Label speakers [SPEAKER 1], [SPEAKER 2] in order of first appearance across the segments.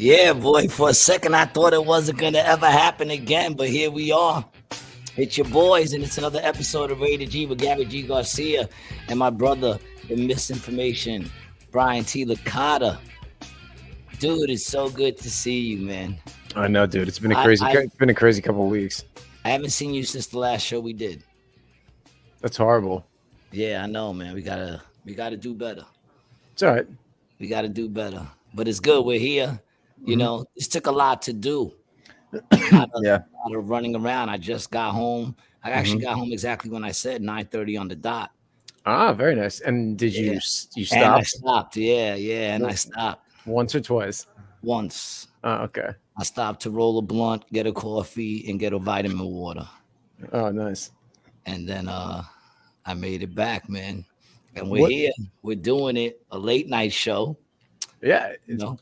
[SPEAKER 1] Yeah, boy. For a second, I thought it wasn't gonna ever happen again, but here we are. It's your boys, and it's another episode of Rated G with Gary G. Garcia and my brother, the misinformation, Brian T. Licata. Dude, it's so good to see you, man.
[SPEAKER 2] I know, dude. It's been a crazy couple of weeks.
[SPEAKER 1] I haven't seen you since the last show we did.
[SPEAKER 2] That's horrible.
[SPEAKER 1] Yeah, I know, man. We gotta do better.
[SPEAKER 2] It's all right.
[SPEAKER 1] We gotta do better. But it's good. We're here. You know, this took a lot to do. A lot of running around. I just got home. I actually got home exactly when I said 9:30 on the dot.
[SPEAKER 2] Ah, very nice. And did you stop?
[SPEAKER 1] And I stopped. Yeah. And I stopped.
[SPEAKER 2] Once or twice?
[SPEAKER 1] Once.
[SPEAKER 2] Oh, okay.
[SPEAKER 1] I stopped to roll a blunt, get a coffee, and get a vitamin water.
[SPEAKER 2] Oh, nice.
[SPEAKER 1] And then I made it back, man. And we're here. We're doing it. A late night show.
[SPEAKER 2] Yeah.
[SPEAKER 1] You know,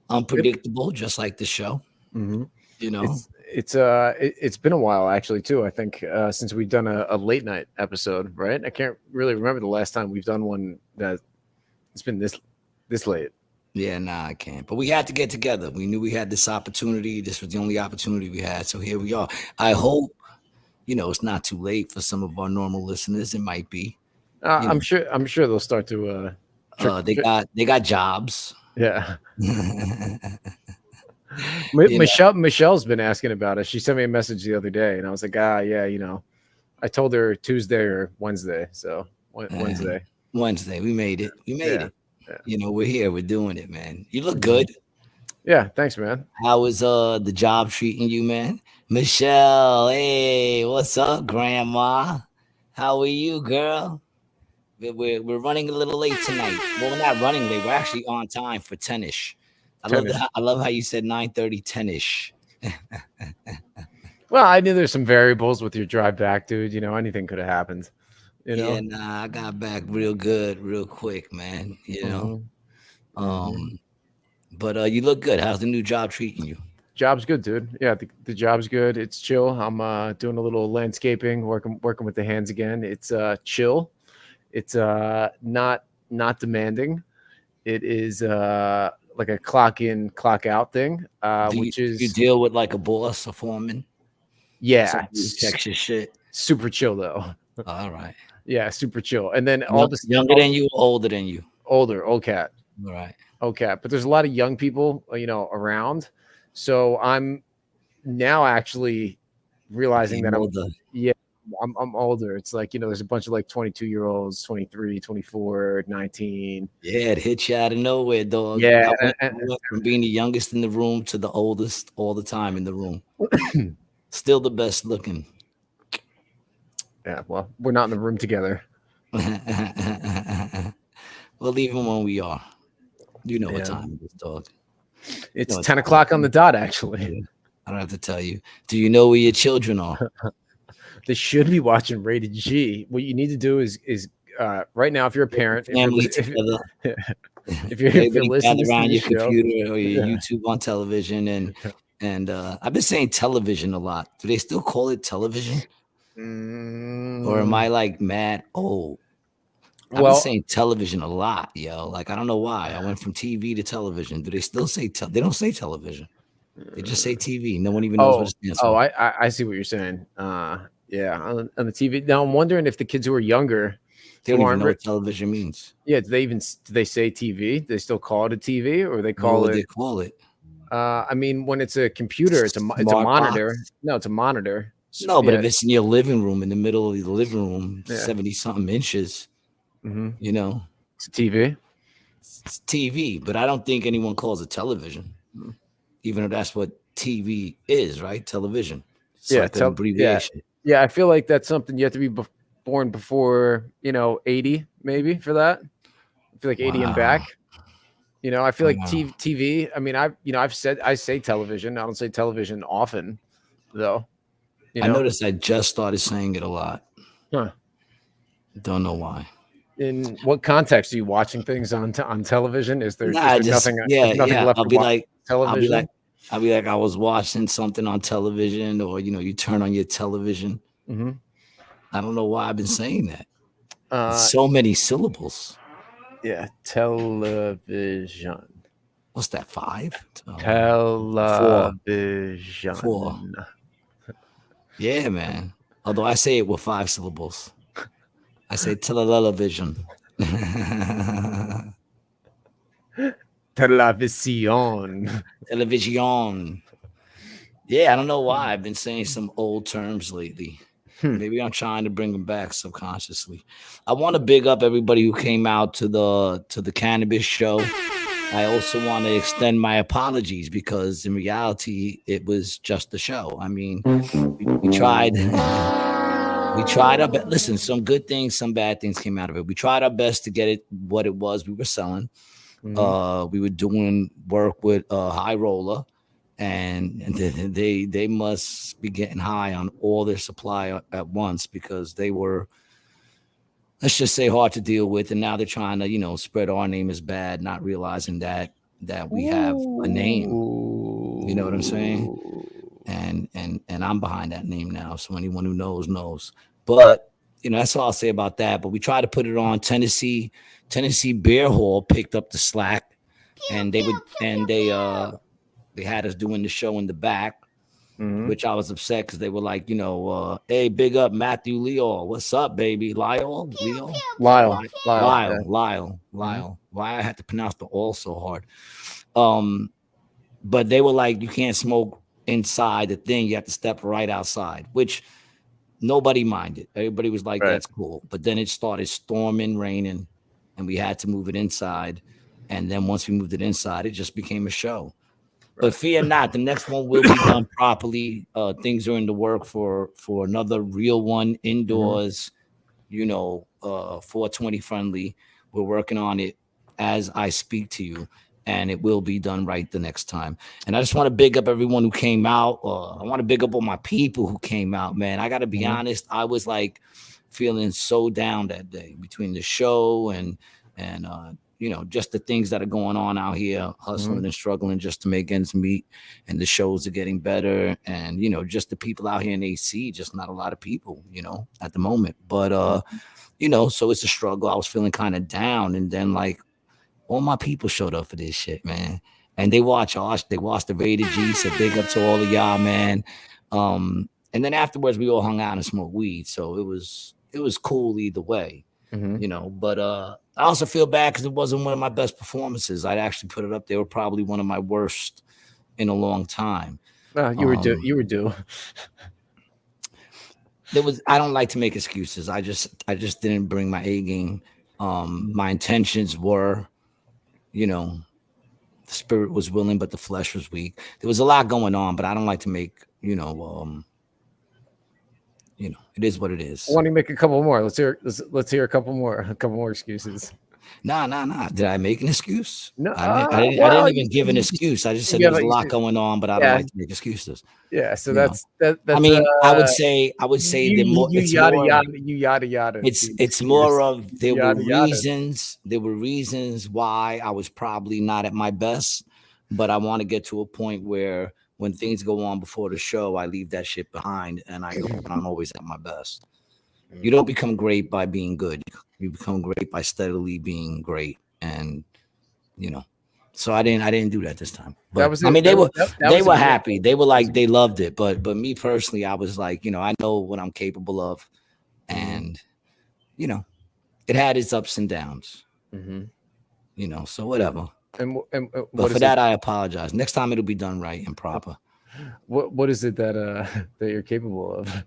[SPEAKER 1] unpredictable, just like the show.
[SPEAKER 2] Mm-hmm.
[SPEAKER 1] You know,
[SPEAKER 2] it's been a while actually too. I think since we've done a late night episode, right? I can't really remember the last time we've done one that it's been this late.
[SPEAKER 1] Yeah, nah, I can't. But we had to get together. We knew we had this opportunity. This was the only opportunity we had. So here we are. I hope, it's not too late for some of our normal listeners. It might be.
[SPEAKER 2] I'm sure they'll start to.
[SPEAKER 1] They got jobs.
[SPEAKER 2] Yeah. Michelle's been asking about it. She sent me a message the other day, and I was like, yeah, I told her Tuesday or Wednesday. So Wednesday.
[SPEAKER 1] We made it. We made it. Yeah. We're here. We're doing it, man. You look good.
[SPEAKER 2] Yeah, thanks, man.
[SPEAKER 1] How is the job treating you, man? Michelle, hey, what's up, Grandma? How are you, girl? We're running a little late tonight. Well, we're not running late. We're actually on time for 10-ish. I love how you said 9:30, 10-ish.
[SPEAKER 2] Well, I knew there's some variables with your drive back, dude. Anything could have happened.
[SPEAKER 1] Yeah, I got back real good, real quick, man. But you look good. How's the new job treating you?
[SPEAKER 2] Job's good, dude. Yeah, the job's good. It's chill. I'm doing a little landscaping, working with the hands again. It's chill. It's not demanding. It is like a clock in, clock out thing. Do you
[SPEAKER 1] deal with like a boss, a foreman?
[SPEAKER 2] Yeah,
[SPEAKER 1] checks your shit.
[SPEAKER 2] Super chill though.
[SPEAKER 1] All right.
[SPEAKER 2] Yeah, super chill. And then
[SPEAKER 1] younger than you, older than you?
[SPEAKER 2] Older, old cat.
[SPEAKER 1] All right.
[SPEAKER 2] Old cat. But there's a lot of young people, around. So I'm now actually realizing that
[SPEAKER 1] older.
[SPEAKER 2] I'm older. It's like, there's a bunch of like 22-year-olds, 23, 24, 19.
[SPEAKER 1] Yeah, it hits you out of nowhere, dog.
[SPEAKER 2] Yeah.
[SPEAKER 1] I went from being the youngest in the room to the oldest all the time in the room. Still the best looking.
[SPEAKER 2] Yeah, well, we're not in the room together.
[SPEAKER 1] Well, even when we are. You know what time it is, dog.
[SPEAKER 2] It's 10 o'clock on the dot, actually.
[SPEAKER 1] I don't have to tell you. Do you know where your children are?
[SPEAKER 2] They should be watching Rated G. What you need to do is right now, if you're a parent, if you're listening
[SPEAKER 1] around
[SPEAKER 2] to
[SPEAKER 1] your
[SPEAKER 2] show,
[SPEAKER 1] computer or your YouTube on television, and I've been saying television a lot. Do they still call it television? Or am I like mad old? I've been saying television a lot, yo. Like, I don't know why. I went from TV to television. Do they still say they don't say television. They just say TV. No one even knows what it stands for.
[SPEAKER 2] I see what you're saying. Yeah, on the TV. Now I'm wondering if the kids who are younger,
[SPEAKER 1] they don't even know what television means.
[SPEAKER 2] Yeah, do they say TV? Do they still call it a TV, or they call
[SPEAKER 1] what they call it?
[SPEAKER 2] I mean, when it's a computer, it's a monitor.
[SPEAKER 1] Box.
[SPEAKER 2] No, it's a monitor.
[SPEAKER 1] No, but if it's in your living room, in the middle of the living room, 70-something inches,
[SPEAKER 2] it's a TV.
[SPEAKER 1] It's TV, but I don't think anyone calls it television, even though that's what TV is, right? Television. It's like an abbreviation.
[SPEAKER 2] Yeah, I feel like that's something you have to be born before, 80, maybe, for that. I feel like 80 and back. I feel like TV. I mean, I say television. I don't say television often, though.
[SPEAKER 1] I noticed I just started saying it a lot.
[SPEAKER 2] Huh.
[SPEAKER 1] Don't know why.
[SPEAKER 2] In what context are you watching things on television? Is there nothing left
[SPEAKER 1] I'll
[SPEAKER 2] to
[SPEAKER 1] be
[SPEAKER 2] watch
[SPEAKER 1] like
[SPEAKER 2] television?
[SPEAKER 1] I'll be like I was watching something on television, or you turn on your television.
[SPEAKER 2] Mm-hmm.
[SPEAKER 1] I don't know why I've been saying that. So many syllables.
[SPEAKER 2] Yeah, television.
[SPEAKER 1] what's that? Five? Four. Four.
[SPEAKER 2] Television.
[SPEAKER 1] Yeah, man. Although I say it with 5 syllables. I say television.
[SPEAKER 2] Television.
[SPEAKER 1] Television. Yeah, I don't know why. I've been saying some old terms lately.
[SPEAKER 2] Hmm.
[SPEAKER 1] Maybe I'm trying to bring them back subconsciously. I want to big up everybody who came out to the cannabis show. I also want to extend my apologies because in reality, it was just a show. I mean, we tried. We tried our best. Listen, some good things, some bad things came out of it. We tried our best to get it what it was we were selling.
[SPEAKER 2] Mhm.
[SPEAKER 1] We were doing work with High Roller, and they must be getting high on all their supply at once because they were, let's just say, hard to deal with. And now they're trying to spread our name as bad, not realizing that we have a name. You know what I'm saying?
[SPEAKER 2] Ooh.
[SPEAKER 1] And I'm behind that name now. So anyone who knows. But that's all I'll say about that. But we tried to put it on. Tennessee Beer Hall picked up the slack, and they had us doing the show in the back,
[SPEAKER 2] Mhm.
[SPEAKER 1] which I was upset because they were like, hey, big up Matthew Leo. What's up, baby? Leo?
[SPEAKER 2] Lyle.
[SPEAKER 1] Lyle,
[SPEAKER 2] Lyle. Yeah. Mhm.
[SPEAKER 1] Lyle. Why I had to pronounce the all so hard. Um, but they were like, you can't smoke inside the thing. You have to step right outside, which nobody minded. Everybody was like,
[SPEAKER 2] Right.
[SPEAKER 1] that's cool. But then it started storming, raining, and we had to move it inside. And then once we moved it inside, it just became a show. But
[SPEAKER 2] Right.
[SPEAKER 1] fear not, the next one will be done properly. Things are in the work for another real one
[SPEAKER 2] Mhm.
[SPEAKER 1] indoors, 420 friendly. We're working on it as I speak to you, and it will be done right the next time. And I just want to big up everyone who came out. I want to big up all my people who came out, man. I got to be
[SPEAKER 2] Mhm.
[SPEAKER 1] honest, I was like feeling so down that day between the show and just the things that are going on out here, hustling
[SPEAKER 2] Mhm.
[SPEAKER 1] and struggling just to make ends meet. And the shows are getting better. And, just the people out here in AC, just not a lot of people, at the moment. But, so it's a struggle. I was feeling kind of down. And then, like, all my people showed up for this shit, man. And they watched the Rated G. So big up to all of y'all, man. And then afterwards we all hung out and smoked weed. So it was cool either way,
[SPEAKER 2] Mhm.
[SPEAKER 1] But I also feel bad because it wasn't one of my best performances. I'd actually put it up. They were probably one of my worst in a long time.
[SPEAKER 2] You were due.
[SPEAKER 1] Um,
[SPEAKER 2] You were due.
[SPEAKER 1] I don't like to make excuses. I just didn't bring my A game.
[SPEAKER 2] Mhm.
[SPEAKER 1] My intentions were, you know, the spirit was willing, but the flesh was weak. There was a lot going on, but I don't like to make, it is what it is.
[SPEAKER 2] Why don't you make a couple more? Let's hear a couple more. A couple more excuses.
[SPEAKER 1] Nah. Did I make an excuse?
[SPEAKER 2] No.
[SPEAKER 1] I didn't
[SPEAKER 2] Well, you
[SPEAKER 1] even give
[SPEAKER 2] said
[SPEAKER 1] an
[SPEAKER 2] you
[SPEAKER 1] excuse. I just said
[SPEAKER 2] yeah,
[SPEAKER 1] there was
[SPEAKER 2] but
[SPEAKER 1] a
[SPEAKER 2] you
[SPEAKER 1] lot
[SPEAKER 2] said
[SPEAKER 1] going on, but I don't
[SPEAKER 2] yeah,
[SPEAKER 1] like to make excuses.
[SPEAKER 2] yeah. So
[SPEAKER 1] You know, I
[SPEAKER 2] that's
[SPEAKER 1] mean, I would say that more.
[SPEAKER 2] you
[SPEAKER 1] It's
[SPEAKER 2] yada
[SPEAKER 1] more.
[SPEAKER 2] yada you yada yada
[SPEAKER 1] It's
[SPEAKER 2] the
[SPEAKER 1] it's more
[SPEAKER 2] excuse.
[SPEAKER 1] of
[SPEAKER 2] You yada yada.
[SPEAKER 1] there were reasons why I was probably not at my best, but I want to get to a point where when things go on before the show, I leave that shit behind and I go and I'm always at my best. You don't become great by being good. You become great by steadily being great. And you know. So I didn't do that this time.
[SPEAKER 2] That
[SPEAKER 1] But
[SPEAKER 2] was
[SPEAKER 1] I
[SPEAKER 2] it.
[SPEAKER 1] mean they were
[SPEAKER 2] That
[SPEAKER 1] they
[SPEAKER 2] was a
[SPEAKER 1] were
[SPEAKER 2] good
[SPEAKER 1] happy. They were
[SPEAKER 2] that was
[SPEAKER 1] like
[SPEAKER 2] a
[SPEAKER 1] they loved it. But me personally, I was like, I know what I'm capable of.
[SPEAKER 2] mhm,
[SPEAKER 1] And you know, it had its ups and downs,
[SPEAKER 2] mhm.
[SPEAKER 1] so whatever. But
[SPEAKER 2] What
[SPEAKER 1] for
[SPEAKER 2] is it?
[SPEAKER 1] that I apologize. Next time it'll be done right and proper.
[SPEAKER 2] What is it that that you're capable of?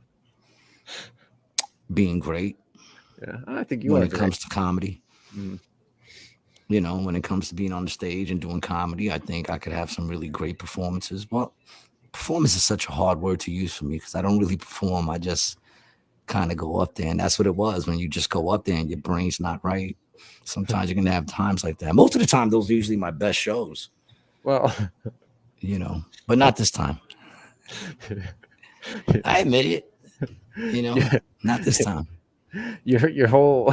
[SPEAKER 1] Being great
[SPEAKER 2] Yeah, I think you
[SPEAKER 1] when
[SPEAKER 2] are
[SPEAKER 1] it
[SPEAKER 2] great.
[SPEAKER 1] comes to comedy.
[SPEAKER 2] Mhm.
[SPEAKER 1] When it comes to being on the stage and doing comedy, I think I could have some really great performances. Well, performance is such a hard word to use for me because I don't really perform. I just kind of go up there, and that's what it was. When you just go up there and your brain's not right, sometimes you're gonna have times like that. Most of the time, those are usually my best shows,
[SPEAKER 2] Well,
[SPEAKER 1] but not this time. I admit it,
[SPEAKER 2] yeah,
[SPEAKER 1] not this time.
[SPEAKER 2] your whole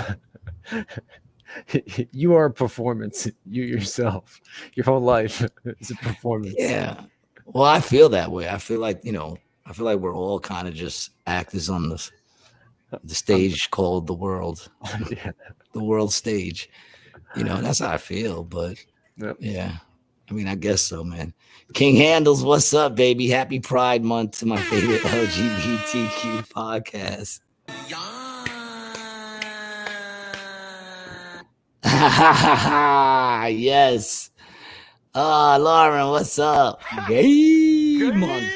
[SPEAKER 2] you are a performance. You yourself, your whole life is a performance.
[SPEAKER 1] Yeah. Well, I feel that way. I feel like we're all kind of just actors on the
[SPEAKER 2] Um,
[SPEAKER 1] stage called the world,
[SPEAKER 2] yeah,
[SPEAKER 1] the world stage. That's how I feel. But
[SPEAKER 2] yep.
[SPEAKER 1] yeah. I mean, I guess so, man. King Handles, what's up, baby? Happy Pride Month to my favorite LGBTQ podcast. Yes. Lauren, what's up? Gay month.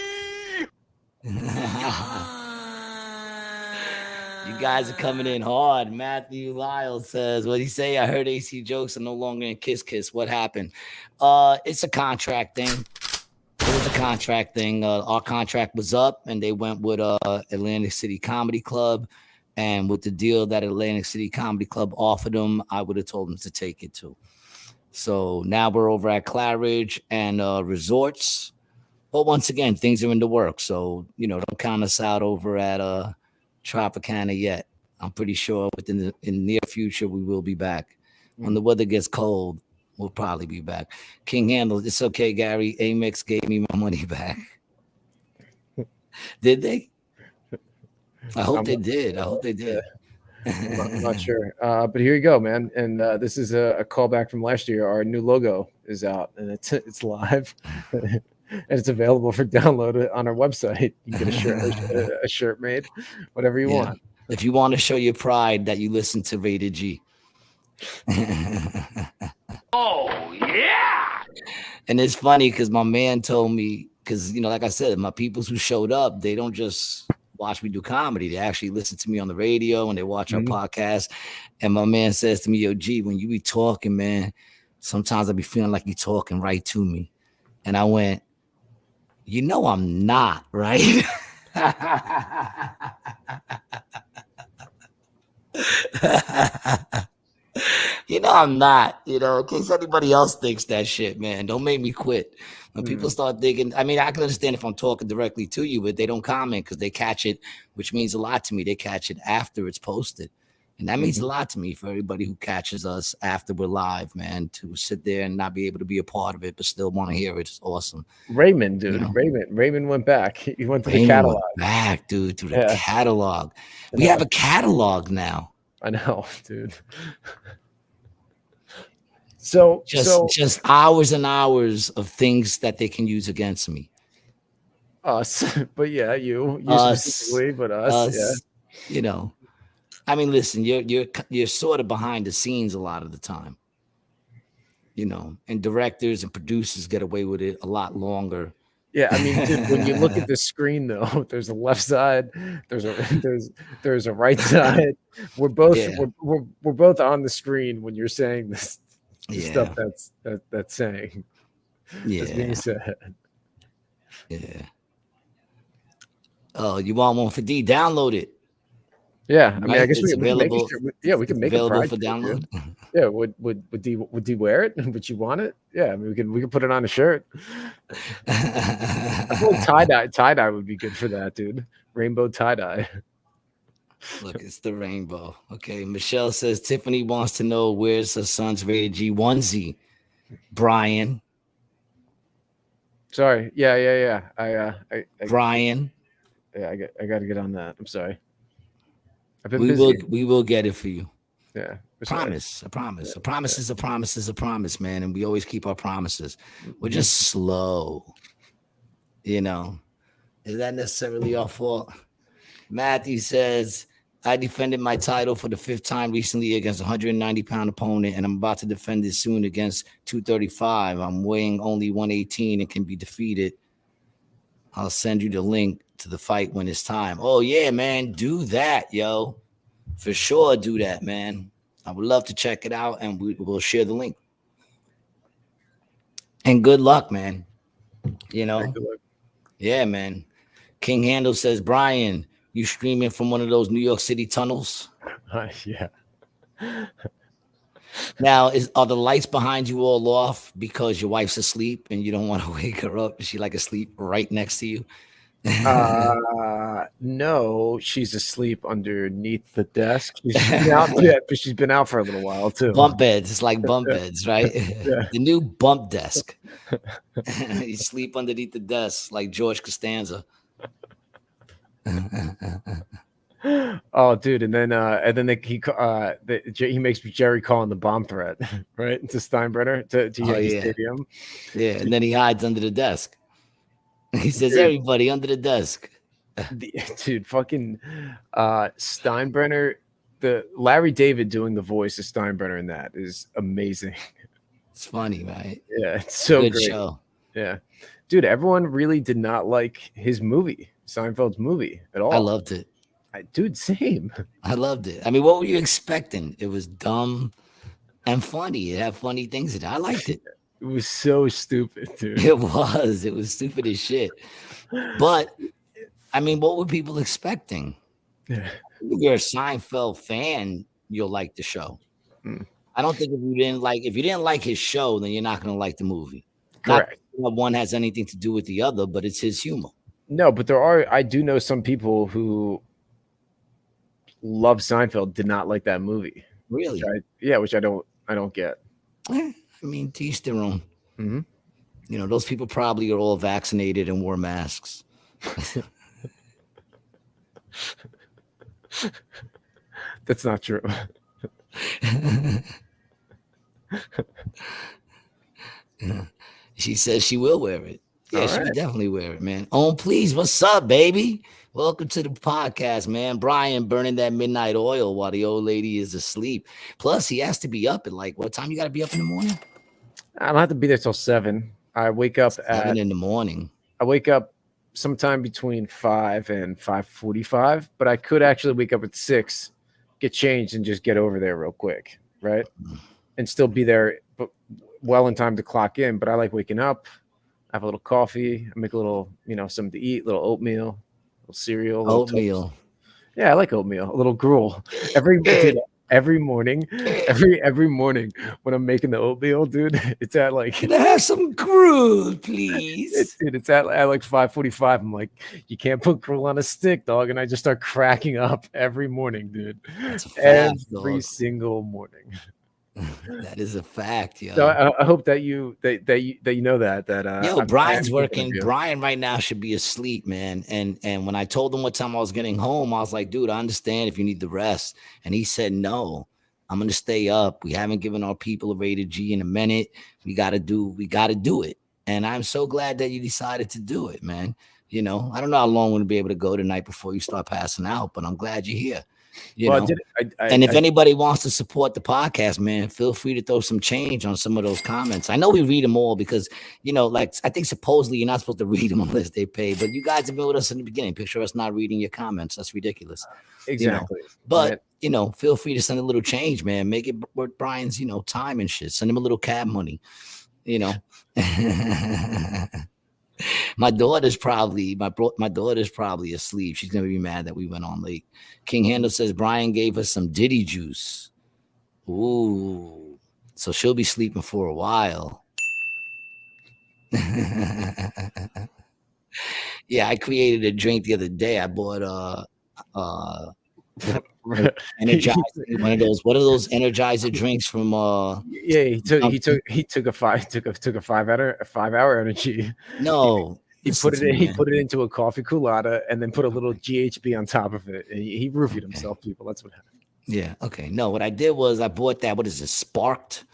[SPEAKER 1] You guys are coming in hard. Matthew Lyle says, what did he say? I heard AC jokes are no longer in Kiss Kiss. What happened? It's a contract thing. It was a contract thing. Our contract was up, and they went with Atlantic City Comedy Club. And with the deal that Atlantic City Comedy Club offered them, I would have told them to take it too. So now we're over at Claridge and Resorts. But once again, things are in the works. So, don't count us out over at Tropicana yet. I'm pretty sure in the near future, we will be back. When the weather gets cold, we'll probably be back. King Handle, it's okay, Gary. Amex gave me my money back. Did they? I hope they did.
[SPEAKER 2] I'm not sure. But here you go, man. And this is a callback from last year. Our new logo is out, and it's live. And it's available for download on our website. You can get a shirt made, whatever you want.
[SPEAKER 1] If you want to show your pride that you listen to Rated G.
[SPEAKER 3] Oh, yeah.
[SPEAKER 1] And it's funny because my man told me, because, like I said, my peoples who showed up, they don't just watch me do comedy. They actually listen to me on the radio and they watch our podcast. And my man says to me, yo, G, when you be talking, man, sometimes I be feeling like you're talking right to me. And I went, I'm not, right? I'm not, in case anybody else thinks that shit, man. Don't make me quit. When people start thinking, I mean, I can understand if I'm talking directly to you, but they don't comment because they catch it, which means a lot to me. They catch it after it's posted. And that means a lot to me for everybody who catches us after we're live, man, to sit there and not be able to be a part of it, but still want to hear it. It's awesome.
[SPEAKER 2] Raymond, dude. Raymond went back. He went to the catalog. Went
[SPEAKER 1] back, dude, to the catalog. We have a catalog now.
[SPEAKER 2] I know, dude. So
[SPEAKER 1] just hours and hours of things that they can use against me.
[SPEAKER 2] Us, but yeah, you specifically, but us.
[SPEAKER 1] Yeah. I mean, listen, you're sort of behind the scenes a lot of the time. And directors and producers get away with it a lot longer.
[SPEAKER 2] Yeah, I mean, dude, when you look at the screen, though, there's a left side, there's a right side. We're both we're both on the screen when you're saying this stuff that's saying. That's being said.
[SPEAKER 1] Yeah. Oh, you want one for D? Download it.
[SPEAKER 2] Yeah, I mean, I guess
[SPEAKER 1] it's
[SPEAKER 2] we can make it. Yeah, we can make it
[SPEAKER 1] available for download.
[SPEAKER 2] Yeah, would D wear it? Would you want it? Yeah, I mean, we can put it on a shirt. I feel like tie dye would be good for that, dude. Rainbow tie dye.
[SPEAKER 1] Look, it's the rainbow. Okay, Michelle says Tiffany wants to know where's her son's Rated G onesie. Brian.
[SPEAKER 2] Sorry. Yeah. I
[SPEAKER 1] Brian.
[SPEAKER 2] Yeah, I got to get on that. I'm sorry. I've been
[SPEAKER 1] busy. We will get it for you.
[SPEAKER 2] Yeah.
[SPEAKER 1] A promise. A promise is a promise is a promise, man. And we always keep our promises. We're just slow. Is that necessarily our fault? Matthew says, I defended my title for the 5th time recently against a 190-pound opponent, and I'm about to defend it soon against 235. I'm weighing only 118 and can be defeated. I'll send you the link to the fight when it's time. Oh, yeah, man. Do that, yo. For sure, do that, man. I would love to check it out, and we'll share the link. And good luck, man. Good luck. Yeah, man. King Handle says, Brian, you streaming from one of those New York City tunnels?
[SPEAKER 2] Yeah.
[SPEAKER 1] Now, are the lights behind you all off because your wife's asleep and you don't want to wake her up? Is she asleep right next to you?
[SPEAKER 2] No, she's asleep underneath the desk. She's been out for a little while too.
[SPEAKER 1] Bump beds. It's like bump beds, right? Yeah. The new bump desk. You sleep underneath the desk like George Costanza.
[SPEAKER 2] Oh, dude, and then he makes Jerry calling the bomb threat, right, to Steinbrenner to
[SPEAKER 1] Oh
[SPEAKER 2] Yankee
[SPEAKER 1] yeah,
[SPEAKER 2] Stadium.
[SPEAKER 1] yeah. And then he hides under the desk. He says,
[SPEAKER 2] Dude,
[SPEAKER 1] "Everybody under the desk."
[SPEAKER 2] dude, fucking Steinbrenner, the Larry David doing the voice of Steinbrenner in that is amazing.
[SPEAKER 1] It's funny, right?
[SPEAKER 2] Yeah, it's
[SPEAKER 1] It's a
[SPEAKER 2] so
[SPEAKER 1] good
[SPEAKER 2] great.
[SPEAKER 1] show.
[SPEAKER 2] Yeah, dude, everyone really did not like his movie, Seinfeld's movie, at
[SPEAKER 1] I
[SPEAKER 2] all.
[SPEAKER 1] loved it.
[SPEAKER 2] Dude, same.
[SPEAKER 1] I loved it. I mean, what were you expecting? It was dumb and funny. It had funny things in it. I liked it.
[SPEAKER 2] It was so stupid, dude.
[SPEAKER 1] It was. It was stupid as shit. But I mean, what were people expecting?
[SPEAKER 2] Yeah.
[SPEAKER 1] If you're a Seinfeld fan, you'll like the show.
[SPEAKER 2] Mm.
[SPEAKER 1] I don't think if you didn't like his show, then you're not going to like the movie.
[SPEAKER 2] Correct.
[SPEAKER 1] Not that one has anything to do with the other, but it's his humor.
[SPEAKER 2] No, but I do know some people who love Seinfeld did not like that movie.
[SPEAKER 1] Really?
[SPEAKER 2] Which I don't get.
[SPEAKER 1] I mean, to each their own.
[SPEAKER 2] Mm-hmm.
[SPEAKER 1] You know, those people probably are all vaccinated and wore masks.
[SPEAKER 2] That's not true.
[SPEAKER 1] She says she will wear it. Yeah,
[SPEAKER 2] All
[SPEAKER 1] she
[SPEAKER 2] right.
[SPEAKER 1] can definitely wear it, man. Oh, please, what's up, baby? Welcome to the podcast, man. Brian burning that midnight oil while the old lady is asleep. Plus, he has to be up at like what time you got to be up in the morning?
[SPEAKER 2] I don't have to be there till 7. I wake up
[SPEAKER 1] 7 in the morning.
[SPEAKER 2] I wake up sometime between 5 and 5:45, but I could actually wake up at 6, get changed, and just get over there real quick, right? And still be there, but well in time to clock in. But I like waking up, have a little coffee, I make a little, something to eat, a little oatmeal, a little cereal, a little
[SPEAKER 1] Oatmeal.
[SPEAKER 2] toast. Yeah, I like oatmeal, a little gruel. Every morning, every morning when I'm making the oatmeal, dude, it's at like,
[SPEAKER 1] Can I have some gruel, please?
[SPEAKER 2] it's at like 5:45. I'm like, you can't put gruel on a stick, dog, and I just start cracking up every morning, dude.
[SPEAKER 1] That's a fact,
[SPEAKER 2] Every
[SPEAKER 1] dog.
[SPEAKER 2] single morning.
[SPEAKER 1] That is a fact, yo.
[SPEAKER 2] So I hope that you know that
[SPEAKER 1] Yo,
[SPEAKER 2] I'm
[SPEAKER 1] Brian's
[SPEAKER 2] thinking
[SPEAKER 1] working.
[SPEAKER 2] of you.
[SPEAKER 1] Brian right now should be asleep, man. And when I told him what time I was getting home, I was like, dude, I understand if you need the rest. And he said, no, I'm gonna stay up. We haven't given our people a rated G in a minute. We gotta do it. And I'm so glad that you decided to do it, man. You know, I don't know how long we'll be able to go tonight before you start passing out, but I'm glad you're here. You know, and if anybody wants to support the podcast, man, feel free to throw some change on some of those comments. I know we read them all because, like I think supposedly you're not supposed to read them unless they pay, but you guys have been with us in the beginning. Picture us not reading your comments. That's ridiculous.
[SPEAKER 2] Exactly.
[SPEAKER 1] But, feel free to send a little change, man. Make it worth Brian's, time and shit. Send him a little cab money, My daughter's probably asleep. She's gonna be mad that we went on late. King Handel says Brian gave us some Diddy juice. Ooh, so she'll be sleeping for a while. Yeah, I created a drink the other day. I bought Energizer, one of those. What are those Energizer drinks from?
[SPEAKER 2] Yeah, he took a 5-hour energy.
[SPEAKER 1] No,
[SPEAKER 2] he put it into a coffee culotta and then put a little GHB on top of it. And he roofied himself, people. That's what happened.
[SPEAKER 1] Yeah. Okay. No, what I did was I bought that. What is it? Sparked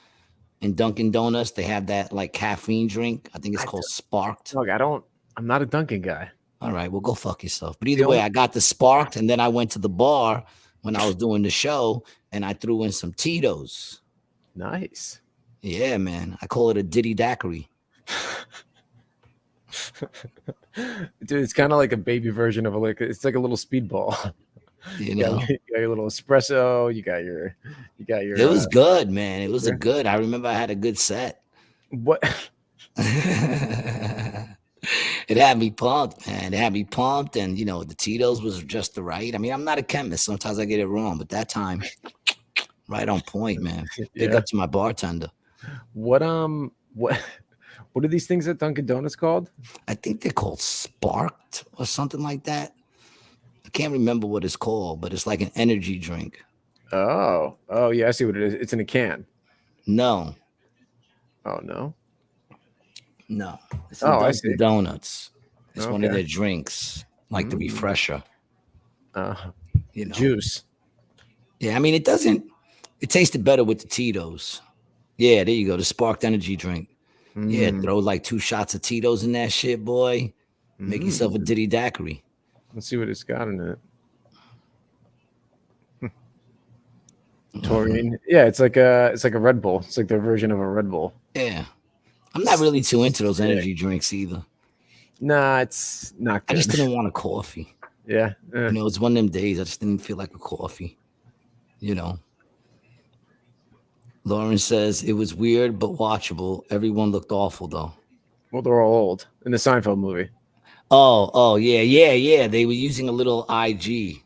[SPEAKER 1] in Dunkin' Donuts. They have that like caffeine drink. I think it's called Sparked.
[SPEAKER 2] Look, I'm not a Dunkin' guy.
[SPEAKER 1] All right. Well, go fuck yourself. But either way, I got the Sparked, and then I went to the bar when I was doing the show, and I threw in some Tito's.
[SPEAKER 2] Nice.
[SPEAKER 1] Yeah, man. I call it a Diddy daiquiri.
[SPEAKER 2] Dude, it's kind of like a baby version of it's like a little speedball. You got your little espresso. You got your.
[SPEAKER 1] It was good, man. It was good. I remember I had a good set.
[SPEAKER 2] What?
[SPEAKER 1] It had me pumped, man. It had me pumped, and the Tito's was just the right. I mean, I'm not a chemist. Sometimes I get it wrong, but that time, right on point, man. Big up to my bartender.
[SPEAKER 2] What are these things at Dunkin' Donuts called?
[SPEAKER 1] I think they're called Sparked or something like that. I can't remember what it's called, but it's like an energy drink.
[SPEAKER 2] Oh yeah, I see what it is. It's in a can.
[SPEAKER 1] No.
[SPEAKER 2] Oh no.
[SPEAKER 1] No. It's in Dunkin' Donuts. It's one of their drinks, like the refresher. You know,
[SPEAKER 2] juice.
[SPEAKER 1] Yeah, I mean, it doesn't. It tasted better with the Tito's. Yeah, there you go. The sparked energy drink. Yeah, throw like 2 shots of Tito's in that shit, boy. Make yourself a diddy daiquiri.
[SPEAKER 2] Let's see what it's got in it. Taurine. Yeah, it's like a Red Bull. It's like their version of a Red Bull.
[SPEAKER 1] Yeah, I'm not really too into those energy drinks either.
[SPEAKER 2] Nah, it's not good.
[SPEAKER 1] I just didn't want a coffee.
[SPEAKER 2] Yeah.
[SPEAKER 1] You know, it's one of them days I just didn't feel like a coffee. You know. Lauren says it was weird but watchable. Everyone looked awful though.
[SPEAKER 2] Well, they're all old in the Seinfeld movie.
[SPEAKER 1] Oh, yeah. They were using a little IG.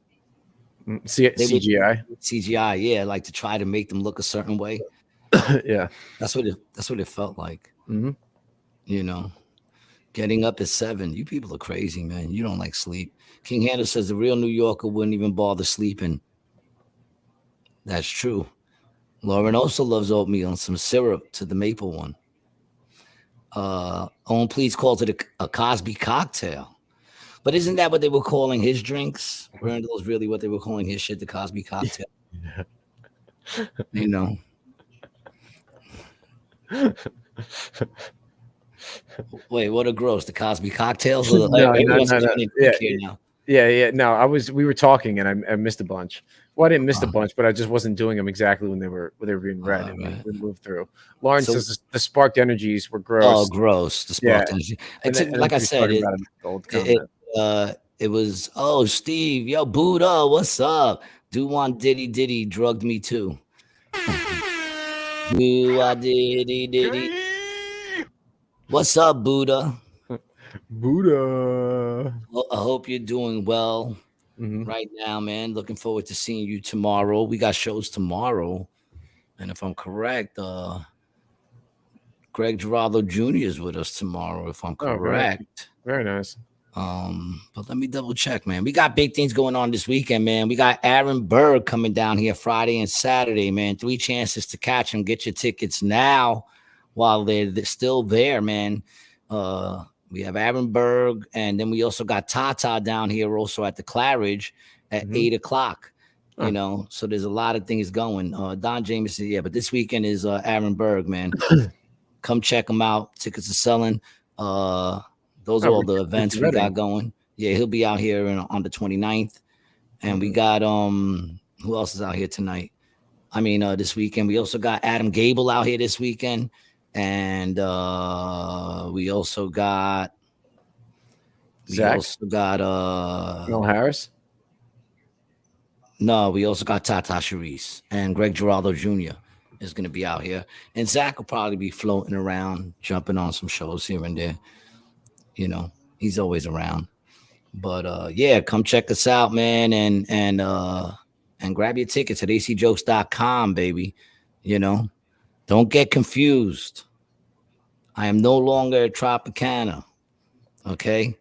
[SPEAKER 2] CGI.
[SPEAKER 1] CGI, yeah, like to try to make them look a certain way.
[SPEAKER 2] Yeah.
[SPEAKER 1] That's what it felt like.
[SPEAKER 2] Mm-hmm.
[SPEAKER 1] You know. Getting up at 7. You people are crazy, man. You don't like sleep. King Handel says the real New Yorker wouldn't even bother sleeping. That's true. Lauren also loves oatmeal and some syrup to the maple one. Owen Please calls it a Cosby cocktail. But isn't that what they were calling his drinks? Weren't those really what they were calling his shit, the Cosby cocktail? Yeah. You know. Wait, what a gross. The Cosby cocktails?
[SPEAKER 2] No. Yeah. No, we were talking and I missed a bunch. Well, I didn't miss a bunch, but I just wasn't doing them exactly when they were being read and
[SPEAKER 1] right.
[SPEAKER 2] we moved through. Lauren says the sparked energies were gross.
[SPEAKER 1] Oh, gross. The sparked energy. Like I said, it was, oh, Steve, yo, Buddha, what's up? Do want Diddy drugged me too. Do I Diddy? What's up, Buddha?
[SPEAKER 2] Buddha.
[SPEAKER 1] Well, I hope you're doing well right now, man. Looking forward to seeing you tomorrow. We got shows tomorrow. And if I'm correct, Greg Giraldo Jr. is with us tomorrow, if I'm correct.
[SPEAKER 2] Very nice.
[SPEAKER 1] But let me double check, man. We got big things going on this weekend, man. We got Aaron Berg coming down here Friday and Saturday, man. 3 chances to catch him. Get your tickets now while they're still there, man. We have Aaron Berg, and then we also got Tata down here also at the Claridge at 8 o'clock. You know, so there's a lot of things going. Don Jameson, yeah, but this weekend is Aaron Berg, man. Come check him out. Tickets are selling. Those are all the events we got going. Yeah, he'll be out here on the 29th. And we got who else is out here tonight? I mean, this weekend. We also got Adam Gable out here this weekend. And we also got
[SPEAKER 2] Zach?
[SPEAKER 1] Mel
[SPEAKER 2] Harris.
[SPEAKER 1] No, we also got Tata Charisse and Greg Giraldo Jr. is going to be out here. And Zach will probably be floating around, jumping on some shows here and there. You know, he's always around. But yeah, come check us out, man, and grab your tickets at acjokes.com, baby. You know, don't get confused. I am no longer a Tropicana. Okay.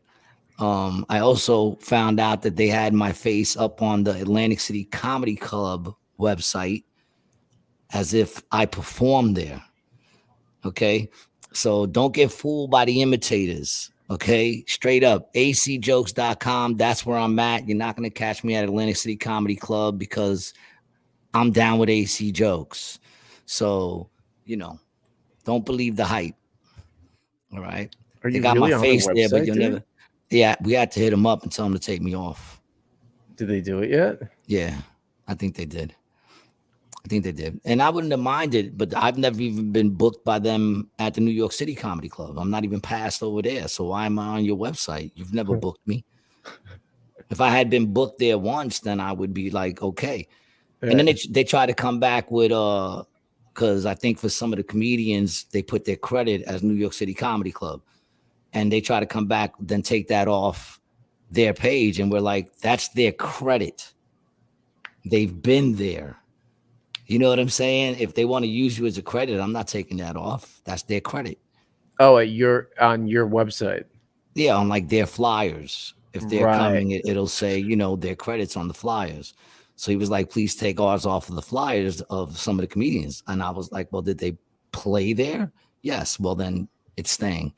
[SPEAKER 1] I also found out that they had my face up on the Atlantic City Comedy Club website as if I performed there. Okay. So don't get fooled by the imitators. Okay. Straight up, acjokes.com. That's where I'm at. You're not going to catch me at Atlantic City Comedy Club because I'm down with AC Jokes. So, you know, don't believe the hype. All right. They got my face there, but you'll never. Yeah, we had to hit them up and tell them to take me off.
[SPEAKER 2] Did they do it yet?
[SPEAKER 1] Yeah, I think they did. And I wouldn't have minded, but I've never even been booked by them at the New York City Comedy Club. I'm not even passed over there. So why am I on your website? You've never booked me. If I had been booked there once, then I would be like, okay. Yeah. And then they try to come back with, because I think for some of the comedians, they put their credit as New York City Comedy Club. And they try to come back, then take that off their page. And we're like, that's their credit. They've been there. You know what I'm saying? If they want to use you as a credit, I'm not taking that off. That's their credit.
[SPEAKER 2] Oh, on your website.
[SPEAKER 1] Yeah, on like their flyers. If they're coming, it'll say, you know, their credits on the flyers. So he was like, please take ours off of the flyers of some of the comedians. And I was like, well, did they play there? Yes. Well, then it's staying.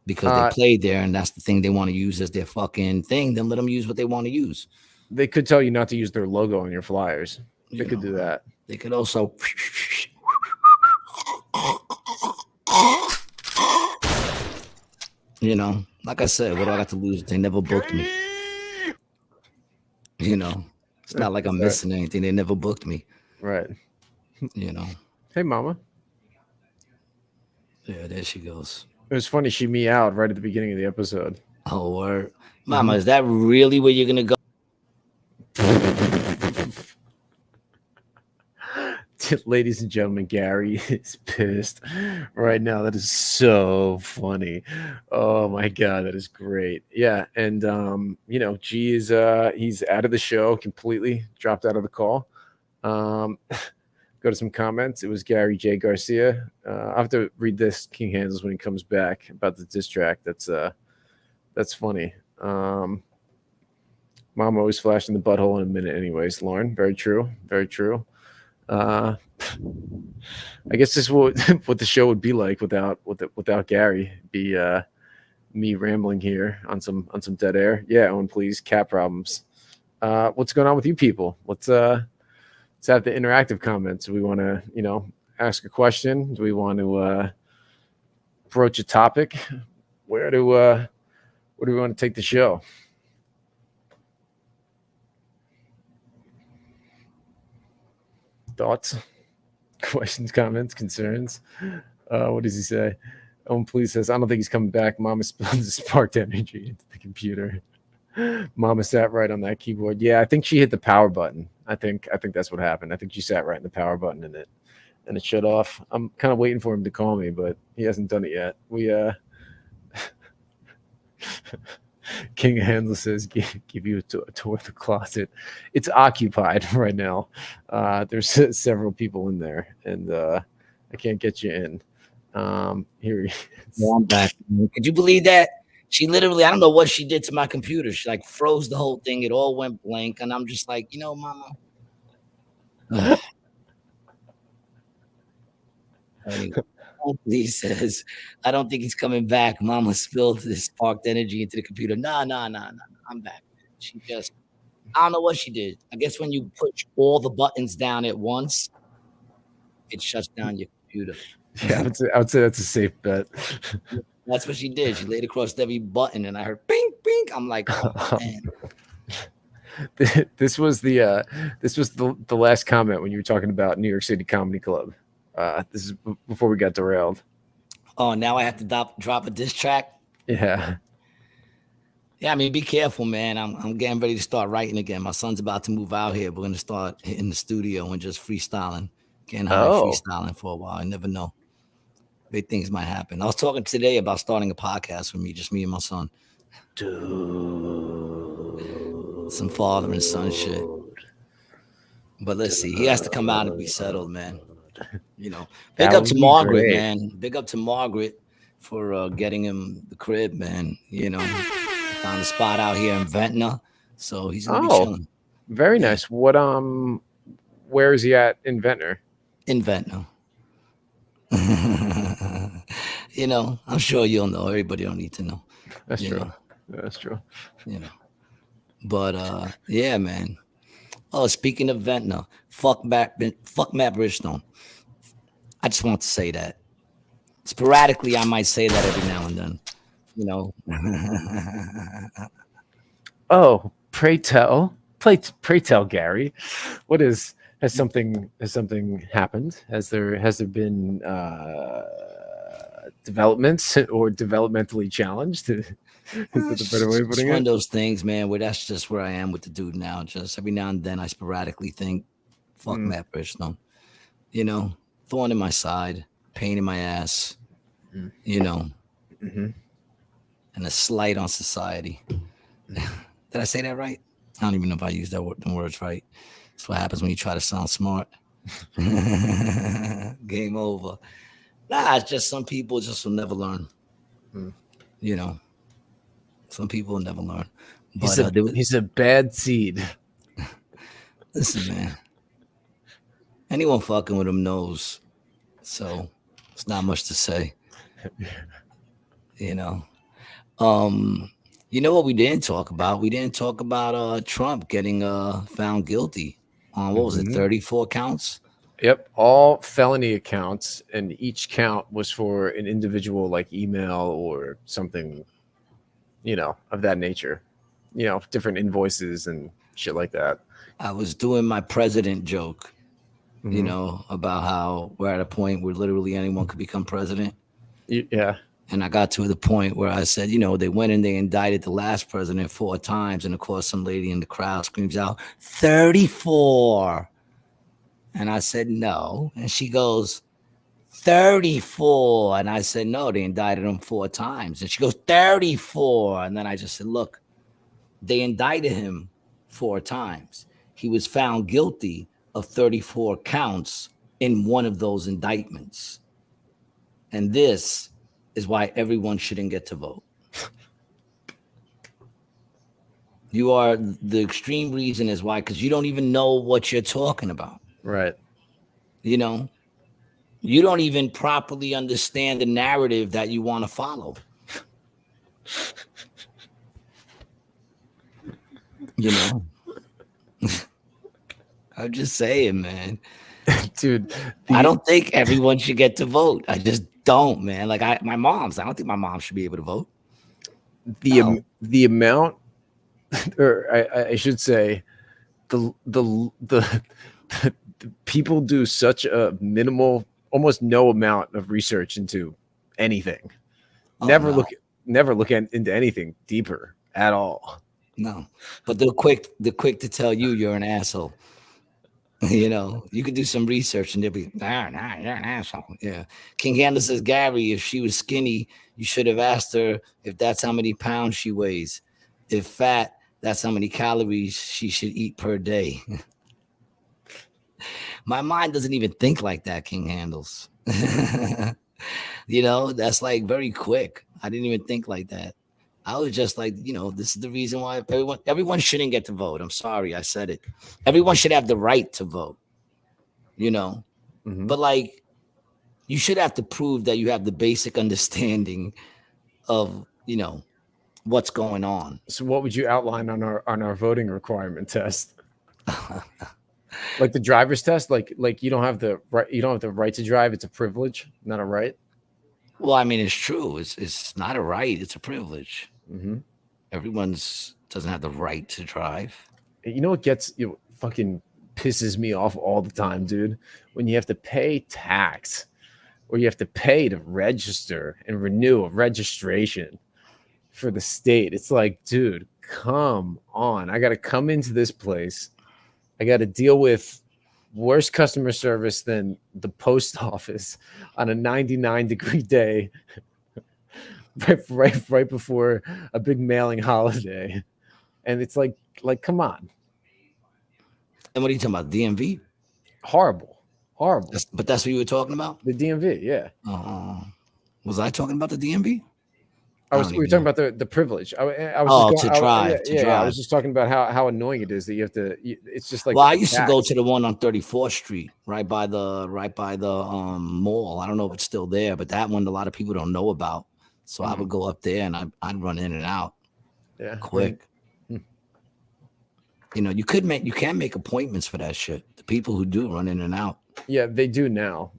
[SPEAKER 1] Because they played there and that's the thing they want to use as their fucking thing, then let them use what they want to use.
[SPEAKER 2] They could tell you not to use their logo on your flyers. They could do that.
[SPEAKER 1] They could also. Like I said, what do I got to lose? They never booked me. It's not like I'm missing anything. They never booked me.
[SPEAKER 2] Right. Hey, mama.
[SPEAKER 1] Yeah, there she goes.
[SPEAKER 2] It was funny. She meowed right at the beginning of the episode.
[SPEAKER 1] Oh, word. Mama, is that really where you're going to go?
[SPEAKER 2] Ladies and gentlemen, Gary is pissed right now. That is so funny. Oh my god, that is great. Yeah, and G is he's out of the show completely, dropped out of the call. Go to some comments. It was Gary J. Garcia. I have to read this King Handles when he comes back about the diss track. That's funny. Mom always flashed in the butthole in a minute anyways, Lauren. Very true. Very true. I guess this is what the show would be like without Gary. Be me rambling here on some dead air. Yeah, Owen, please. Cat problems. What's going on with you people? Let's have the interactive comments. Do we want to ask a question? Do we want to broach a topic? Where do we want to take the show? Thoughts, questions, comments, concerns? What does he say? Please says, I don't think he's coming back. Mama spilled the sparked energy into the computer. Mama sat right on that keyboard. Yeah, I think she hit the power button. I think that's what happened. I think she sat right in the power button and it shut off. I'm kind of waiting for him to call me, but he hasn't done it yet. We King of Handler says, give you a tour of the closet. It's occupied right now. There's several people in there, and I can't get you in. Here he is.
[SPEAKER 1] Well, I'm back. Could you believe that? She literally, I don't know what she did to my computer. She like froze the whole thing. It all went blank. And I'm just like, Mama. Anyway. He says, I don't think he's coming back. Mama spilled this sparked energy into the computer. Nah. I'm back. She just, I don't know what she did. I guess when you push all the buttons down at once, it shuts down your computer.
[SPEAKER 2] Yeah, I would say that's a safe bet.
[SPEAKER 1] That's what she did. She laid across every button, and I heard bing, bing. I'm like, oh, man.
[SPEAKER 2] This was the last comment when you were talking about New York City Comedy Club. This is before we got derailed.
[SPEAKER 1] Oh, now I have to drop a diss track?
[SPEAKER 2] Yeah.
[SPEAKER 1] Yeah, I mean, be careful, man. I'm getting ready to start writing again. My son's about to move out here. We're going to start hitting the studio and just freestyling. Getting high freestyling for a while. I never know. Big things might happen. I was talking today about starting a podcast with me, just me and my son.
[SPEAKER 2] Dude.
[SPEAKER 1] Some father and son shit. But let's see. He has to come out and be settled, man. Big up to Margaret, man. Big up to Margaret for getting him the crib, man. Found a spot out here in Ventnor, so he's gonna be chilling.
[SPEAKER 2] Very nice. What where is he at in Ventnor?
[SPEAKER 1] In Ventnor. I'm sure you'll know. Everybody don't need to know.
[SPEAKER 2] That's true. That's true.
[SPEAKER 1] But yeah, man. Oh, speaking of Ventnor, fuck Matt Bridgestone. I just want to say that. Sporadically, I might say that every now and then.
[SPEAKER 2] Oh, pray tell, Gary. Has something happened? Has there been developments or developmentally challenged? Is that a better way of putting it?
[SPEAKER 1] One of those things, man, where that's just where I am with the dude now. Just every now and then I sporadically think, fuck Matt Bridgestone. Thorn in my side, pain in my ass, and a slight on society. Did I say that right? I don't even know if I used them words right. That's what happens when you try to sound smart. Game over. Nah, it's just some people just will never learn. Some people will never learn. But
[SPEAKER 2] he's a bad seed.
[SPEAKER 1] Listen, man. Anyone fucking with him knows. So it's not much to say. You know what we didn't talk about? We didn't talk about Trump getting found guilty on what was it, 34 counts?
[SPEAKER 2] Yep, all felony accounts, and each count was for an individual, like email or something, of that nature. Different invoices and shit like that.
[SPEAKER 1] I was doing my president joke, about how we're at a point where literally anyone could become president.
[SPEAKER 2] Yeah.
[SPEAKER 1] And I got to the point where I said, they went and they indicted the last president 4 times. And of course, some lady in the crowd screams out, 34. And I said, no. And she goes, 34. And I said, no, they indicted him 4 times. And she goes, 34. And then I just said, look, they indicted him 4 times. He was found guilty of 34 counts in one of those indictments. And this is why everyone shouldn't get to vote. You are the extreme reason is why, because you don't even know what you're talking about.
[SPEAKER 2] Right.
[SPEAKER 1] You don't even properly understand the narrative that you want to follow. I'm just saying, man.
[SPEAKER 2] Dude,
[SPEAKER 1] I don't think everyone should get to vote. I just don't, man. Like I don't think my mom should be able to vote.
[SPEAKER 2] The amount, or I should say, the people do such a minimal, almost no amount of research into anything. Never look into anything deeper at all.
[SPEAKER 1] No, but they're quick to tell you're an asshole. You could do some research and they'll be, nah, you're an asshole. Yeah. King Handler says, Gary, if she was skinny, you should have asked her if that's how many pounds she weighs. If fat, that's how many calories she should eat per day. My mind doesn't even think like that, King Handles. That's like very quick. I didn't even think like that. I was just like, this is the reason why everyone shouldn't get to vote. I'm sorry, I said it. Everyone should have the right to vote, But like, you should have to prove that you have the basic understanding of, what's going on.
[SPEAKER 2] So what would you outline on our voting requirement test? Like the driver's test, like you don't have the right to drive. It's a privilege, not a right.
[SPEAKER 1] Well, I mean, it's true. It's not a right. It's a privilege. Everyone's doesn't have the right to drive.
[SPEAKER 2] You know what fucking pisses me off all the time, dude? When you have to pay tax, or you have to pay to register and renew a registration for the state. It's like, dude, come on. I got to come into this place. I got to deal with worse customer service than the post office on a 99-degree day right before a big mailing holiday. And it's like come on.
[SPEAKER 1] And what are you talking about? DMV?
[SPEAKER 2] Horrible.
[SPEAKER 1] But that's what you were talking about?
[SPEAKER 2] The DMV, yeah.
[SPEAKER 1] Was I talking about the DMV?
[SPEAKER 2] We were talking about the privilege. I
[SPEAKER 1] was to drive.
[SPEAKER 2] I was just talking about how annoying it is that you have to. It's just like.
[SPEAKER 1] Well, I used to go to the one on 34th Street, right by the mall. I don't know if it's still there, but that one a lot of people don't know about. So I would go up there and I'd run in and out.
[SPEAKER 2] Yeah,
[SPEAKER 1] quick. You can make appointments for that shit. The people who do run in and out.
[SPEAKER 2] Yeah, they do now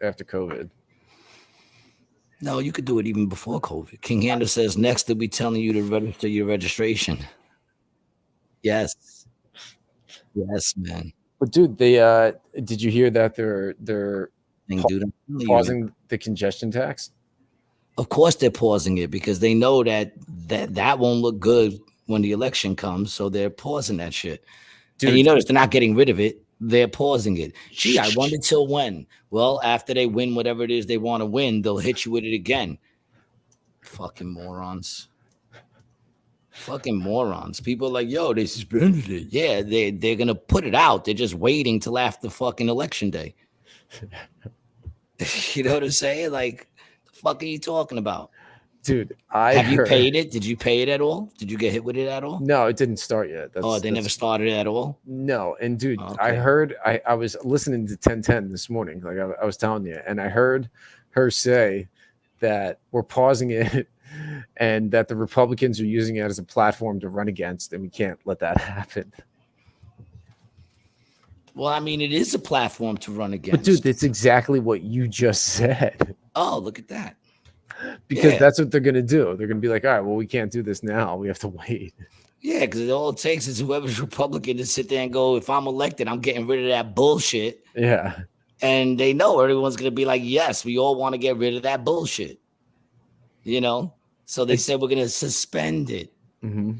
[SPEAKER 2] after COVID.
[SPEAKER 1] No, you could do it even before COVID. King Hander says next they'll be telling you to register your registration. Yes, man.
[SPEAKER 2] But dude, they did you hear that they're pausing the congestion tax?
[SPEAKER 1] Of course they're pausing it because they know that won't look good when the election comes, so they're pausing that shit. Dude, and you notice they're not getting rid of it. They're pausing it. Gee, I wonder till when. Well, after they win whatever it is they want to win, they'll hit you with it again. Fucking morons. People are like, yo, they suspended it. Yeah, they're going to put it out. They're just waiting till after fucking election day. You know what I'm saying? Like, the fuck are you talking about?
[SPEAKER 2] Dude,
[SPEAKER 1] you paid it? Did you pay it at all? Did you get hit with it at all?
[SPEAKER 2] No, it didn't start yet.
[SPEAKER 1] They never started it at all?
[SPEAKER 2] No. And dude, okay. I was listening to 1010 this morning, like I was telling you, and I heard her say that we're pausing it and that the Republicans are using it as a platform to run against, and we can't let that happen.
[SPEAKER 1] Well, I mean, it is a platform to run against.
[SPEAKER 2] But dude, that's exactly what you just said.
[SPEAKER 1] Oh, look at that.
[SPEAKER 2] Because that's what they're going to do. They're going to be like, all right, well, we can't do this now. We have to wait.
[SPEAKER 1] Yeah, because all it takes is whoever's Republican to sit there and go, if I'm elected, I'm getting rid of that bullshit.
[SPEAKER 2] Yeah.
[SPEAKER 1] And they know everyone's going to be like, yes, we all want to get rid of that bullshit. You know? So they said we're going to suspend it.
[SPEAKER 2] Mm-hmm.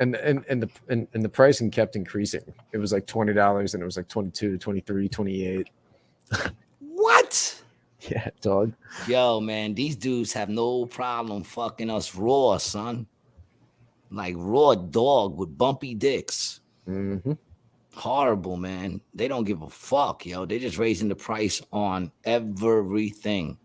[SPEAKER 2] And the pricing kept increasing. It was like $20 and it was like 22, 23, 28.
[SPEAKER 1] What?
[SPEAKER 2] Yeah, dog.
[SPEAKER 1] Yo, man, these dudes have no problem fucking us raw, son. Like raw dog with bumpy dicks.
[SPEAKER 2] Mm-hmm.
[SPEAKER 1] Horrible, man. They don't give a fuck, yo. They're just raising the price on everything.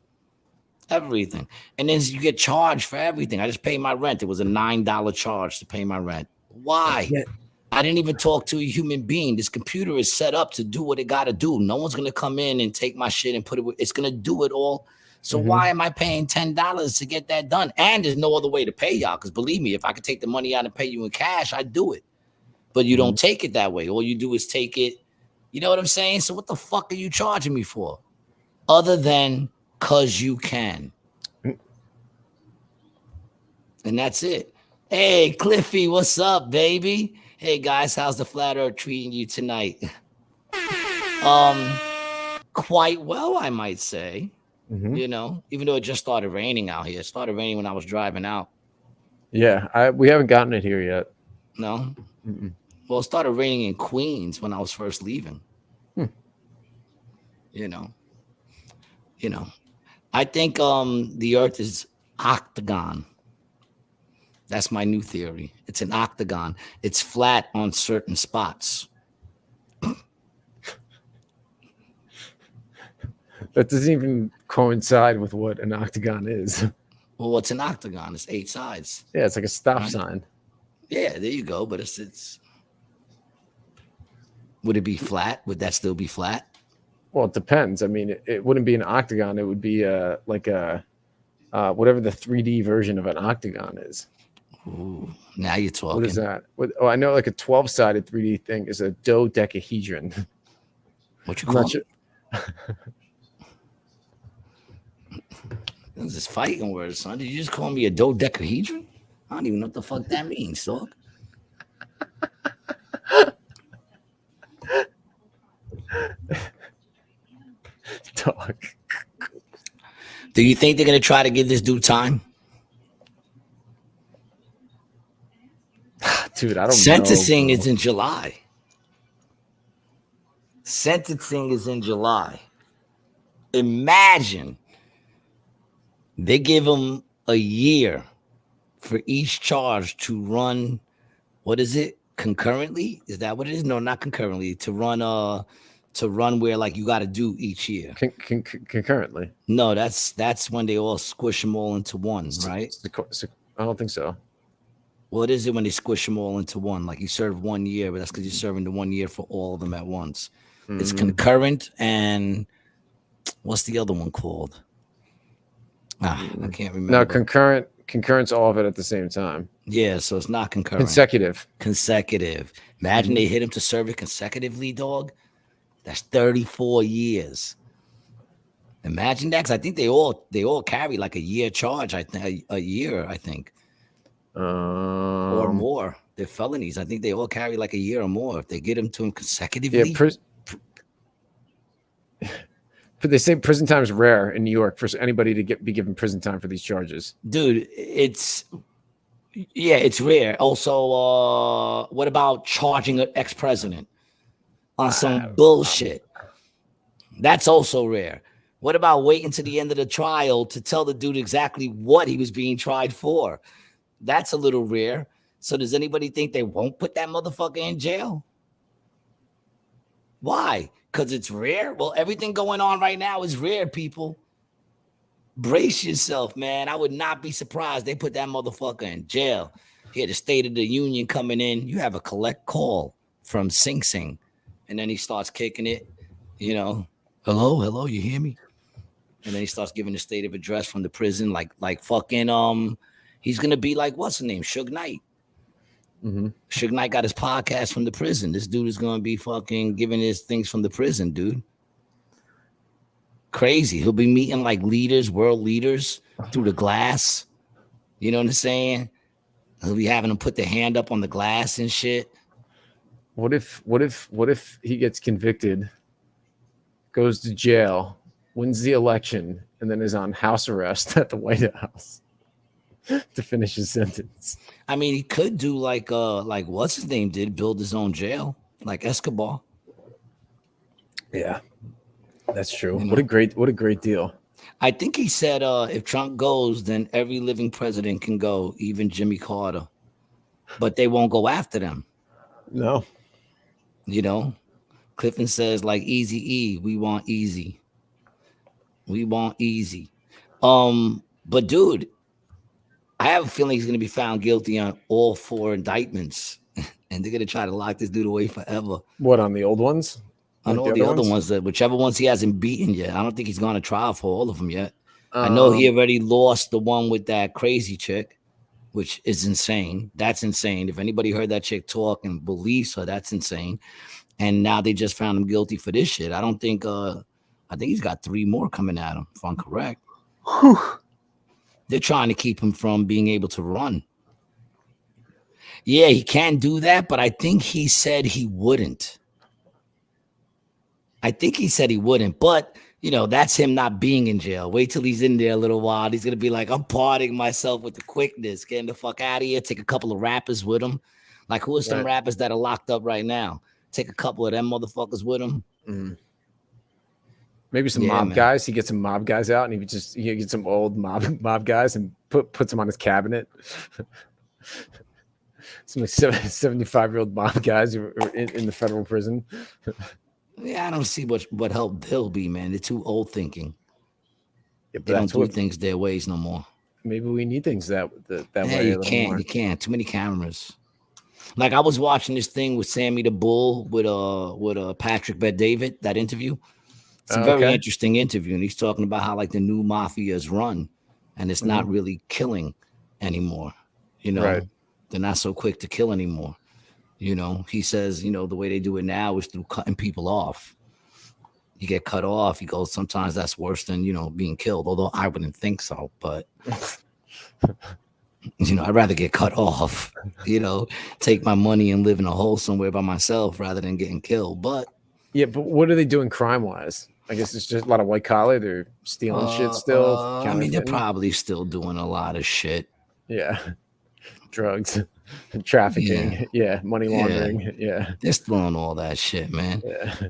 [SPEAKER 1] Everything. And then you get charged for everything. I just paid my rent. It was a $9 charge to pay my rent. Why?
[SPEAKER 2] Yeah.
[SPEAKER 1] I didn't even talk to a human being. This computer is set up to do what it got to do. No one's going to come in and take my shit and put it. It's going to do it all. So why am I paying $10 to get that done? And there's no other way to pay y'all. Because believe me, if I could take the money out and pay you in cash, I'd do it. But you don't take it that way. All you do is take it. You know what I'm saying? So what the fuck are you charging me for? Other than because you can. And that's it. Hey, Cliffy, what's up, baby? Hey, guys, how's the flat earth treating you tonight? Quite well, I might say. You know, even though it just started raining out here. It started raining when I was driving out.
[SPEAKER 2] Yeah, we haven't gotten it here yet.
[SPEAKER 1] No? Well, it started raining in Queens when I was first leaving. You know. I think the earth is octagon. That's my new theory. It's an octagon. It's flat on certain spots.
[SPEAKER 2] That doesn't even coincide with what an octagon is.
[SPEAKER 1] Well, what's an octagon? It's 8 sides.
[SPEAKER 2] Yeah, it's like a stop sign.
[SPEAKER 1] Yeah, there you go. But it's. Would it be flat? Would that still be flat?
[SPEAKER 2] Well, it depends. I mean, it wouldn't be an octagon. It would be like a whatever the 3D version of an octagon is.
[SPEAKER 1] Ooh, now you're talking.
[SPEAKER 2] What is that? Oh, I know like a 12-sided 3D thing is a dodecahedron.
[SPEAKER 1] What you call it? This is fighting words, son. Did you just call me a dodecahedron? I don't even know what the fuck that means, dog.
[SPEAKER 2] Dog.
[SPEAKER 1] Do you think they're gonna try to give this dude time?
[SPEAKER 2] Dude, I don't know.
[SPEAKER 1] Sentencing is in July. Sentencing is in July. Imagine they give him a year for each charge to run. What is it? Concurrently? Is that what it is? No, not concurrently. To run where like you got to do each year.
[SPEAKER 2] Concurrently.
[SPEAKER 1] No, that's when they all squish them all into one, right?
[SPEAKER 2] I don't think so.
[SPEAKER 1] What is it when they squish them all into one? Like you serve 1 year, but that's because you're serving the 1 year for all of them at once. It's concurrent, and what's the other one called? I can't remember.
[SPEAKER 2] No, concurrent's all of it at the same time.
[SPEAKER 1] Yeah, so it's not concurrent. Consecutive. Imagine they hit him to serve it consecutively, dog. That's 34 years. Imagine that, because I think they all carry like a year charge. I think a year. I think. Or more. They're felonies. I think they all carry like a year or more. If they get them to him consecutively.
[SPEAKER 2] Yeah, but they say prison time is rare in New York for anybody to be given prison time for these charges.
[SPEAKER 1] Dude, it's rare. Also, what about charging an ex-president on some bullshit? That's also rare. What about waiting to the end of the trial to tell the dude exactly what he was being tried for? That's a little rare. So does anybody think they won't put that motherfucker in jail? Why? Because it's rare? Well, everything going on right now is rare, people. Brace yourself, man. I would not be surprised they put that motherfucker in jail. Here, the State of the Union coming in. You have a collect call from Sing Sing. And then he starts kicking it. You know, hello, you hear me? And then he starts giving the state of address from the prison, like fucking he's gonna be like what's his name, Suge Knight.
[SPEAKER 2] Mm-hmm.
[SPEAKER 1] Suge Knight got his podcast from the prison. This dude is gonna be fucking giving his things from the prison, dude. Crazy. He'll be meeting like leaders, world leaders through the glass. You know what I'm saying? He'll be having them put their hand up on the glass and shit.
[SPEAKER 2] What if he gets convicted, goes to jail, wins the election, and then is on house arrest at the White House to finish his sentence?
[SPEAKER 1] I mean, he could do like what's his name did, build his own jail, like Escobar.
[SPEAKER 2] Yeah, that's true.
[SPEAKER 1] You know?
[SPEAKER 2] What a great deal.
[SPEAKER 1] I think he said if Trump goes, then every living president can go, even Jimmy Carter. But they won't go after them.
[SPEAKER 2] No.
[SPEAKER 1] You know, Clifton says like Easy E, we want easy. We want easy. But dude, I have a feeling he's gonna be found guilty on all 4 indictments, and they're gonna try to lock this dude away forever.
[SPEAKER 2] What, on the old ones?
[SPEAKER 1] On
[SPEAKER 2] Like
[SPEAKER 1] all the other ones, that whichever ones he hasn't beaten yet. I don't think he's gone to trial for all of them yet. I know he already lost the one with that crazy chick, which is insane. That's insane. If anybody heard that chick talk and believes her, that's insane. And now they just found him guilty for this shit. I think he's got 3 more coming at him, if I'm correct.
[SPEAKER 2] Whew.
[SPEAKER 1] They're trying to keep him from being able to run. Yeah, he can do that, but I think he said he wouldn't. But you know, that's him not being in jail. Wait till he's in there a little while. He's gonna be like, I'm partying myself with the quickness, getting the fuck out of here. Take a couple of rappers with him. Like, who are some rappers that are locked up right now? Take a couple of them motherfuckers with him.
[SPEAKER 2] Mm. Maybe some mob guys. He gets some mob guys out, and he gets some old mob guys and puts them on his cabinet. Some 75-year-old mob guys who are in the federal prison.
[SPEAKER 1] Yeah, I don't see what help they'll be, man. They're too old thinking.
[SPEAKER 2] Yeah, but
[SPEAKER 1] they don't do things their ways no more.
[SPEAKER 2] Maybe we need things that way.
[SPEAKER 1] You can't. Too many cameras. Like, I was watching this thing with Sammy the Bull with Patrick Bet-David, that interview. It's a very interesting interview, and he's talking about how like the new mafia is run, and it's not really killing anymore. You know, they're not so quick to kill anymore. You know, he says, you know, the way they do it now is through cutting people off. You get cut off. He goes, sometimes that's worse than, you know, being killed. Although I wouldn't think so, but you know, I'd rather get cut off, you know, take my money and live in a hole somewhere by myself rather than getting killed. But
[SPEAKER 2] yeah, but what are they doing crime-wise? I guess it's just a lot of white collar. They're stealing shit still.
[SPEAKER 1] I mean, they're probably still doing a lot of shit.
[SPEAKER 2] Yeah. Drugs, trafficking, money laundering. Yeah.
[SPEAKER 1] They're throwing all that shit, man.
[SPEAKER 2] Yeah.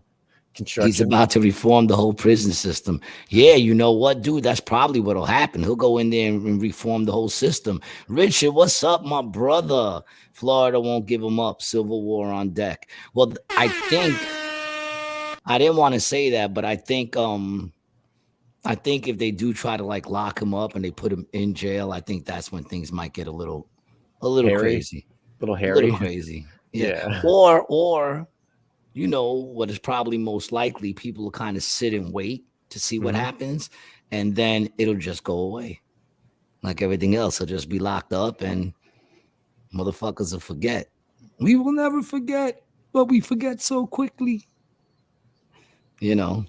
[SPEAKER 2] Construction.
[SPEAKER 1] He's about to reform the whole prison system. Yeah, you know what, dude? That's probably what'll happen. He'll go in there and reform the whole system. Richard, what's up, my brother? Florida won't give him up. Civil war on deck. Well, I think I didn't want to say that, but I think if they do try to like lock him up and they put him in jail, I think that's when things might get a little
[SPEAKER 2] hairy.
[SPEAKER 1] Crazy.
[SPEAKER 2] A little hairy.
[SPEAKER 1] Crazy. Yeah. Or you know what is probably most likely, people will kind of sit and wait to see what happens, and then it'll just go away. Like everything else, will just be locked up and motherfuckers will forget. We will never forget, but we forget so quickly. You know,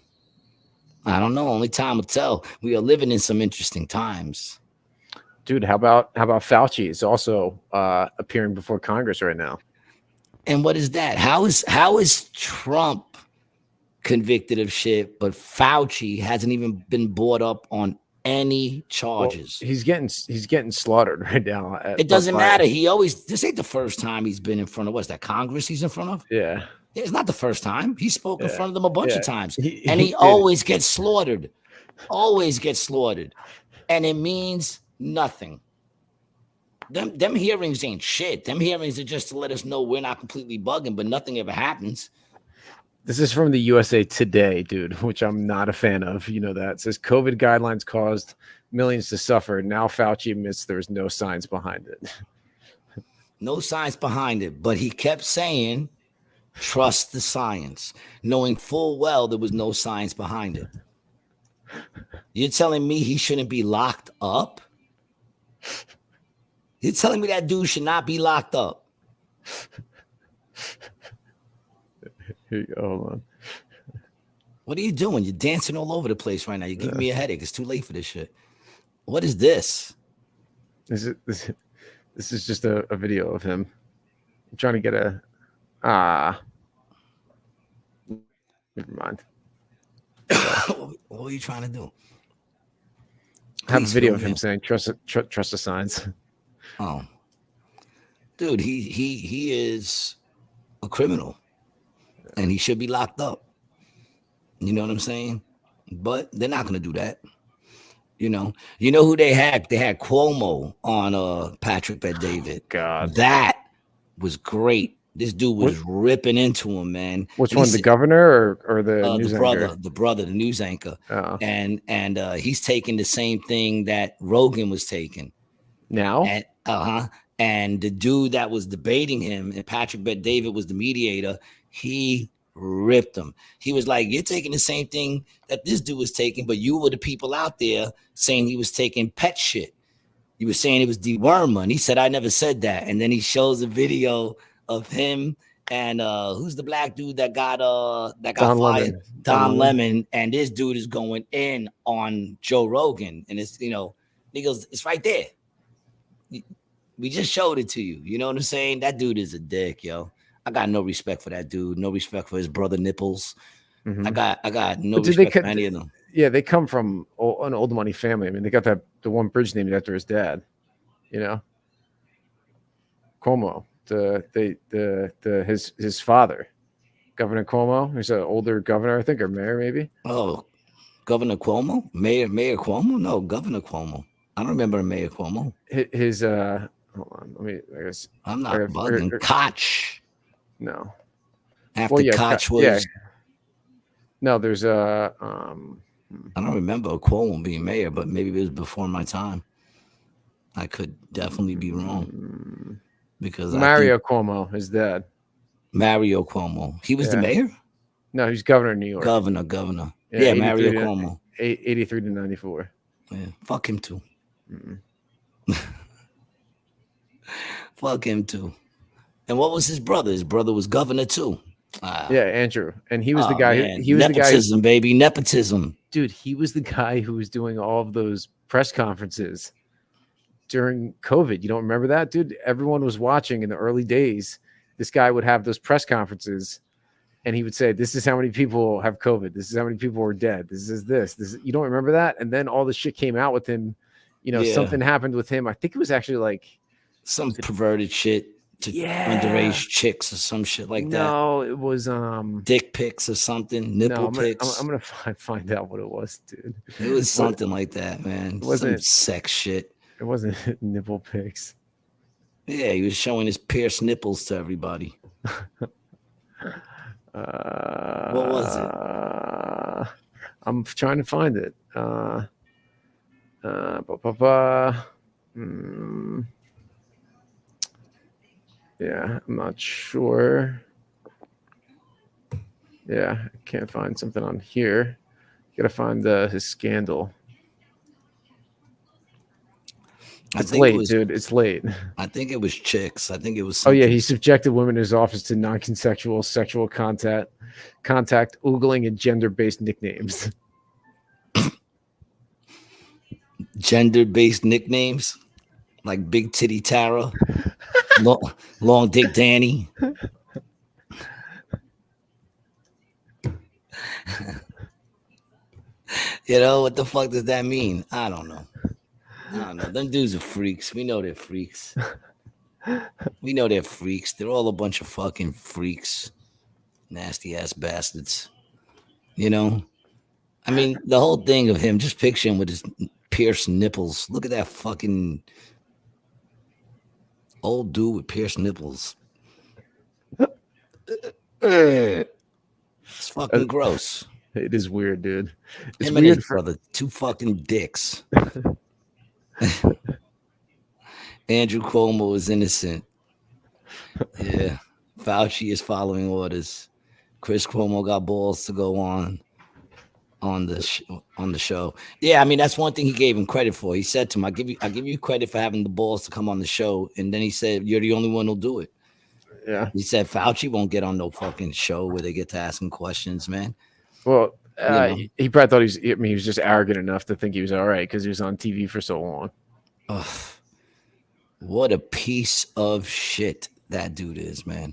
[SPEAKER 1] I don't know. Only time will tell. We are living in some interesting times.
[SPEAKER 2] Dude, how about Fauci is also appearing before Congress right now?
[SPEAKER 1] And what is that? How is Trump convicted of shit, but Fauci hasn't even been brought up on any charges?
[SPEAKER 2] Well, he's getting slaughtered right now.
[SPEAKER 1] It doesn't matter. This ain't the first time he's been in front of, what's that, Congress he's in front of?
[SPEAKER 2] Yeah.
[SPEAKER 1] It's not the first time. He spoke in front of them a bunch of times. He always gets slaughtered. Always gets slaughtered. And it means nothing. Them hearings ain't shit. Them hearings are just to let us know we're not completely bugging, but nothing ever happens.
[SPEAKER 2] This is from the USA Today, dude, which I'm not a fan of. You know that. It says COVID guidelines caused millions to suffer. Now Fauci admits there's no science behind it.
[SPEAKER 1] No science behind it. But he kept saying, trust the science, knowing full well there was no science behind it. You're telling me he shouldn't be locked up? You're telling me that dude should not be locked up?
[SPEAKER 2] Here you go. Hold on.
[SPEAKER 1] What are you doing? You're dancing all over the place right now. You're giving me a headache. It's too late for this shit. What is this?
[SPEAKER 2] This is just a video of him. I'm trying to get a never mind.
[SPEAKER 1] What are you trying to do?
[SPEAKER 2] I have a video of him saying trust the signs.
[SPEAKER 1] Oh, dude, he is a criminal, and he should be locked up. You know what I'm saying? But they're not gonna do that. You know who they had? They had Cuomo on Patrick Bet-David.
[SPEAKER 2] God,
[SPEAKER 1] that was great. This dude was ripping into him, man.
[SPEAKER 2] Which one, the governor or the news
[SPEAKER 1] brother?
[SPEAKER 2] Anchor?
[SPEAKER 1] The brother, the news anchor.
[SPEAKER 2] Oh.
[SPEAKER 1] And he's taking the same thing that Rogan was taking.
[SPEAKER 2] Now?
[SPEAKER 1] And the dude that was debating him, and Patrick Bet-David was the mediator, he ripped him. He was like, you're taking the same thing that this dude was taking, but you were the people out there saying he was taking pet shit. You were saying it was dewormer. And he said, I never said that. And then he shows a video of him and who's the black dude that got
[SPEAKER 2] Don
[SPEAKER 1] fired?
[SPEAKER 2] Lemon.
[SPEAKER 1] Don Lemon. And this dude is going in on Joe Rogan. And it's, he goes, it's right there. We just showed it to you. You know what I'm saying? That dude is a dick, yo. I got no respect for that dude. No respect for his brother Nipples. Mm-hmm. I got no respect for any of them.
[SPEAKER 2] Yeah, they come from an old money family. I mean, they got the one bridge named after his dad. Cuomo, his father, Governor Cuomo. He's an older governor, I think, or mayor maybe.
[SPEAKER 1] Oh, Governor Cuomo, Mayor Cuomo. No, Governor Cuomo. I don't remember Mayor Cuomo.
[SPEAKER 2] His hold on, I guess
[SPEAKER 1] I'm not bugging. Koch.
[SPEAKER 2] No.
[SPEAKER 1] After Koch was. Yeah.
[SPEAKER 2] No, there's
[SPEAKER 1] I don't remember Cuomo being mayor, but maybe it was before my time. I could definitely be wrong. Because
[SPEAKER 2] Mario Cuomo, his dad.
[SPEAKER 1] Mario Cuomo. He was the mayor?
[SPEAKER 2] No, he's governor of New York.
[SPEAKER 1] Governor. Yeah, Mario Cuomo.
[SPEAKER 2] 83 to 94.
[SPEAKER 1] Yeah, fuck him too. Fuck him too. And what was his brother? His brother was governor too.
[SPEAKER 2] Andrew. And he was the guy. He was
[SPEAKER 1] nepotism, baby. Nepotism.
[SPEAKER 2] Dude, he was the guy who was doing all of those press conferences during COVID. You don't remember that, dude? Everyone was watching in the early days. This guy would have those press conferences and he would say, this is how many people have COVID. This is how many people are dead. This is this. You don't remember that? And then all the shit came out with him. Something happened with him. I think it was actually like
[SPEAKER 1] some perverted shit to underage chicks or some shit like that.
[SPEAKER 2] No, it was
[SPEAKER 1] dick pics or something. Nipple pics.
[SPEAKER 2] I'm gonna find out what it was, dude.
[SPEAKER 1] It was something like that, man. It wasn't some sex shit.
[SPEAKER 2] It wasn't nipple pics.
[SPEAKER 1] Yeah, he was showing his pierced nipples to everybody. What was it?
[SPEAKER 2] I'm trying to find it. Yeah, I'm not sure. Yeah, I can't find something on here. Gotta find his scandal. It's late, dude. It's late.
[SPEAKER 1] I think it was chicks. I think it was.
[SPEAKER 2] Something. Oh yeah, he subjected women in his office to non-consensual sexual contact, oogling, and gender-based nicknames.
[SPEAKER 1] Gender-based nicknames, like Big Titty Tara, Long Dick Danny. What the fuck does that mean? I don't know. Them dudes are freaks. We know they're freaks. They're all a bunch of fucking freaks. Nasty ass bastards. I mean, the whole thing of him, just picture him with his pierced nipples. Look at that fucking old dude with pierced nipples. It's fucking gross.
[SPEAKER 2] It is weird, dude. It's
[SPEAKER 1] him weird for the two fucking dicks. Andrew Cuomo is innocent. Yeah. Fauci is following orders. Chris Cuomo got balls to go on on the show. Yeah, I mean that's one thing he gave him credit for. He said to him, I give you credit for having the balls to come on the show. And then he said, you're the only one who'll do it.
[SPEAKER 2] Yeah.
[SPEAKER 1] He said Fauci won't get on no fucking show where they get to ask him questions, man.
[SPEAKER 2] Well, he probably thought he was just arrogant enough to think he was all right because he was on TV for so long.
[SPEAKER 1] Ugh. What a piece of shit that dude is, man.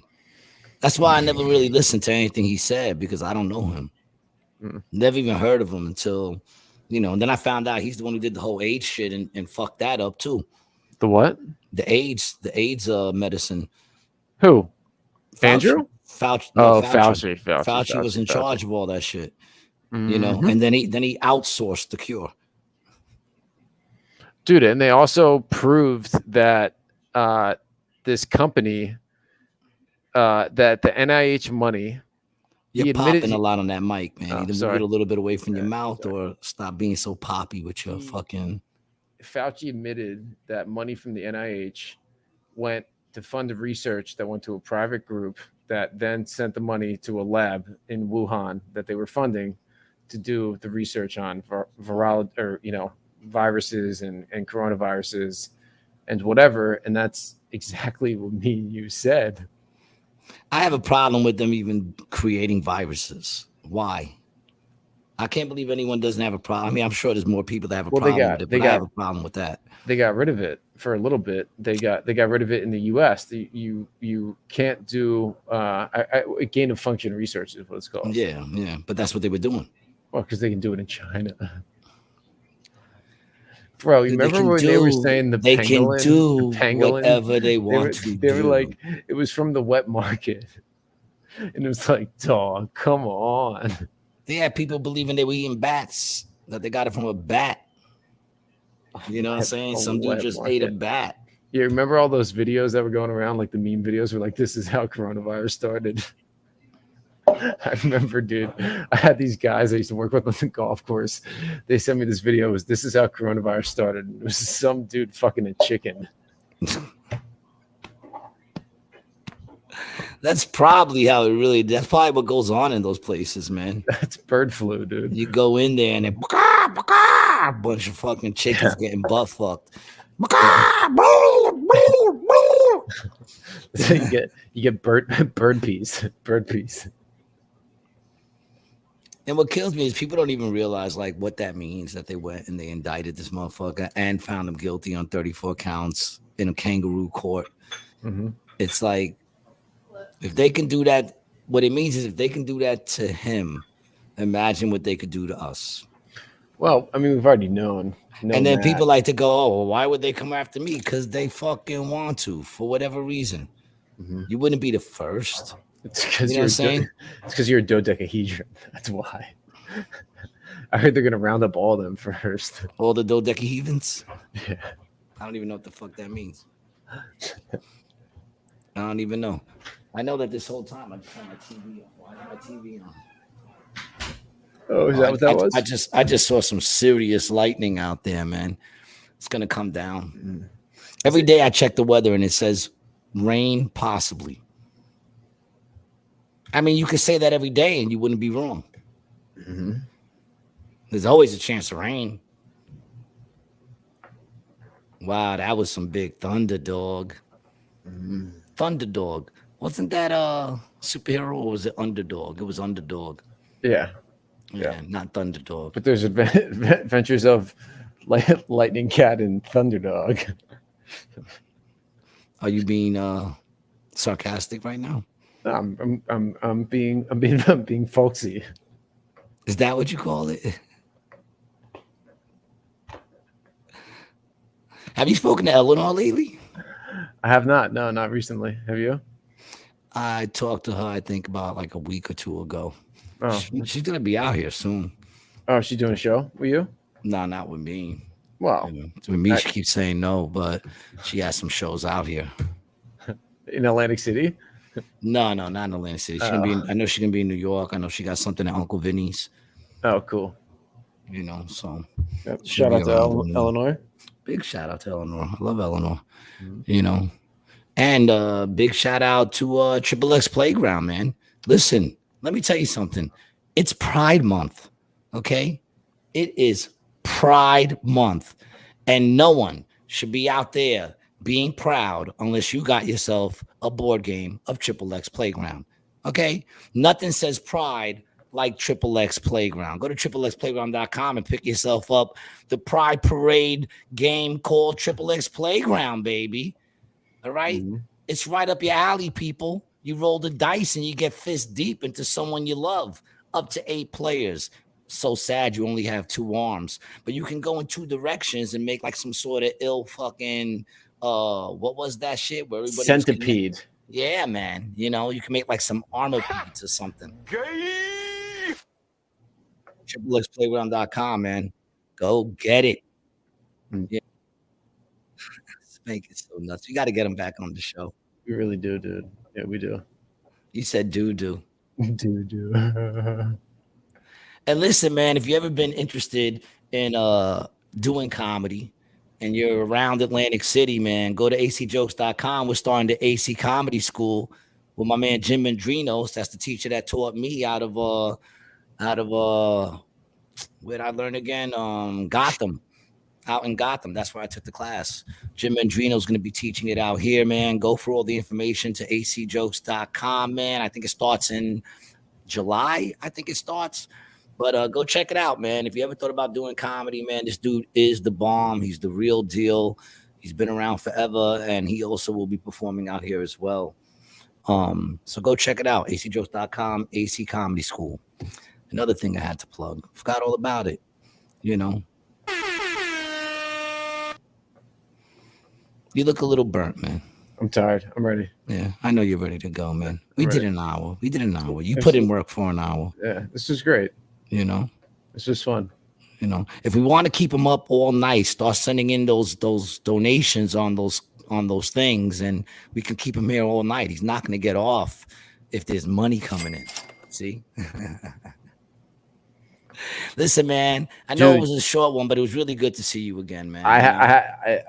[SPEAKER 1] That's why I never really listened to anything he said because I don't know him. Never even heard of him until, and then I found out he's the one who did the whole AIDS shit and fucked that up too.
[SPEAKER 2] The what?
[SPEAKER 1] The AIDS medicine.
[SPEAKER 2] Who?
[SPEAKER 1] Fauci.
[SPEAKER 2] Andrew?
[SPEAKER 1] Fauci.
[SPEAKER 2] Oh,
[SPEAKER 1] Fauci.
[SPEAKER 2] Fauci.
[SPEAKER 1] Fauci was in charge of all that shit. And then he outsourced the cure.
[SPEAKER 2] Dude, and they also proved that this company, that the NIH money.
[SPEAKER 1] You're popping a lot on that mic, man. Either move it a little bit away from your mouth or stop being so poppy with your fucking.
[SPEAKER 2] Fauci admitted that money from the NIH went to fund research that went to a private group that then sent the money to a lab in Wuhan that they were funding to do the research on viruses and coronaviruses and whatever. And that's exactly what me and you said.
[SPEAKER 1] I have a problem with them even creating viruses. Why? I can't believe anyone doesn't have a problem. I mean, I'm sure there's more people that have a problem with it, but I have a problem with that.
[SPEAKER 2] They got rid of it for a little bit. They got rid of it in the U.S. You can't do gain of function research is what it's called.
[SPEAKER 1] Yeah, but that's what they were doing.
[SPEAKER 2] Well, because they can do it in China. Bro, you remember when they were saying
[SPEAKER 1] they can do whatever they want to do?
[SPEAKER 2] They were like, it was from the wet market. And it was like, dog, come on.
[SPEAKER 1] They had people believing they were eating bats, that they got it from a bat. You know what I'm saying? Some dude just ate a bat.
[SPEAKER 2] Yeah, remember all those videos that were going around, like the meme videos were like, this is how coronavirus started. I remember, dude, I had these guys I used to work with on the golf course. They sent me this video. This is how coronavirus started. It was some dude fucking a chicken.
[SPEAKER 1] That's probably how it really, that's probably what goes on in those places, man.
[SPEAKER 2] That's bird flu, dude.
[SPEAKER 1] You go in there and a bunch of fucking chickens getting butt fucked.
[SPEAKER 2] So you get bird peas.
[SPEAKER 1] And what kills me is people don't even realize like what that means, that they went and they indicted this motherfucker and found him guilty on 34 counts in a kangaroo court.
[SPEAKER 2] Mm-hmm.
[SPEAKER 1] It's like, if they can do that, what it means is if they can do that to him, imagine what they could do to us.
[SPEAKER 2] Well, I mean, we've already known.
[SPEAKER 1] And then people like to go, oh, well, why would they come after me? Because they fucking want to, for whatever reason.
[SPEAKER 2] Mm-hmm.
[SPEAKER 1] You wouldn't be the first.
[SPEAKER 2] It's because It's because you're a dodecahedron. That's why. I heard they're gonna round up all of them first.
[SPEAKER 1] All the dodecahedrons?
[SPEAKER 2] Yeah.
[SPEAKER 1] I don't even know what the fuck that means. I don't even know. I know that this whole time I just had my TV on. Why is my TV on?
[SPEAKER 2] Oh, is that what that was?
[SPEAKER 1] I just saw some serious lightning out there, man. It's gonna come down. Every day I check the weather and it says rain possibly. I mean, you could say that every day and you wouldn't be wrong.
[SPEAKER 2] Mm-hmm.
[SPEAKER 1] There's always a chance of rain. Wow, that was some big thunder, dog.
[SPEAKER 2] Mm-hmm.
[SPEAKER 1] Thunder Dog. Wasn't that superhero or was it Underdog? It was Underdog.
[SPEAKER 2] Yeah,
[SPEAKER 1] not Thunderdog.
[SPEAKER 2] But there's adventures of Lightning Cat and Thunderdog.
[SPEAKER 1] Are you being sarcastic right now?
[SPEAKER 2] I'm being folksy.
[SPEAKER 1] Is that what you call it? Have you spoken to Eleanor lately?
[SPEAKER 2] I have not. No, not recently. Have you?
[SPEAKER 1] I talked to her, I think, about like a week or two ago.
[SPEAKER 2] Oh,
[SPEAKER 1] she's gonna be out here soon.
[SPEAKER 2] Oh, she's doing a show with you?
[SPEAKER 1] No, not with me.
[SPEAKER 2] Wow.
[SPEAKER 1] With me, she keeps saying no, but she has some shows out here.
[SPEAKER 2] In Atlantic City?
[SPEAKER 1] No, not in Atlantic City. She's gonna be. I know she's gonna be in New York. I know she got something at Uncle Vinny's.
[SPEAKER 2] Oh, cool.
[SPEAKER 1] So
[SPEAKER 2] yep. Shout out to Eleanor.
[SPEAKER 1] Big shout out to Eleanor. I love Eleanor. Mm-hmm. And big shout out to Triple X Playground, man. Listen, let me tell you something. It's Pride Month. Okay? It is Pride Month, and no one should be out there being proud unless you got yourself a board game of Triple X Playground. Okay? Nothing says pride like Triple X Playground. Go to triplexplayground.com and pick yourself up the Pride Parade game called Triple X Playground, baby. All right?
[SPEAKER 2] Mm-hmm.
[SPEAKER 1] It's right up your alley, people. You roll the dice and you get fist deep into someone you love. Up to 8 players. So sad you only have 2 arms, but you can go in 2 directions and make like some sort of ill fucking what was that shit where everybody
[SPEAKER 2] Centipede.
[SPEAKER 1] Yeah, man. You know, you can make like some armor beads or something. triplexplayground.com, man. Go get it. Yeah. Make it so nuts. We got to get him back on the show.
[SPEAKER 2] We really do, dude. Yeah, we do.
[SPEAKER 1] You said do.
[SPEAKER 2] Do.
[SPEAKER 1] And listen, man, if you ever been interested in doing comedy and you're around Atlantic City, man, go to acjokes.com. We're starting the AC Comedy School with my man Jim Mandrinos. That's the teacher that taught me out of where'd I learn again? Gotham. Out in Gotham. That's where I took the class. Jim Mandrino's going to be teaching it out here, man. Go for all the information to acjokes.com, man. I think it starts in July. I think it starts. But go check it out, man. If you ever thought about doing comedy, man, this dude is the bomb. He's the real deal. He's been around forever, and he also will be performing out here as well. So go check it out. acjokes.com, AC Comedy School. Another thing I had to plug. Forgot all about it, you know. You look a little burnt, man.
[SPEAKER 2] I'm tired. I'm ready.
[SPEAKER 1] Yeah, I know you're ready to go, man. We did an hour. You put in work for an hour.
[SPEAKER 2] Yeah, this is great.
[SPEAKER 1] You know,
[SPEAKER 2] this is fun.
[SPEAKER 1] You know, if we want to keep them up all night, start sending in those donations on those things, and we can keep him here all night. He's not going to get off if there's money coming in. See. Listen, man, I know it was a short one, but it was really good to see you again, man.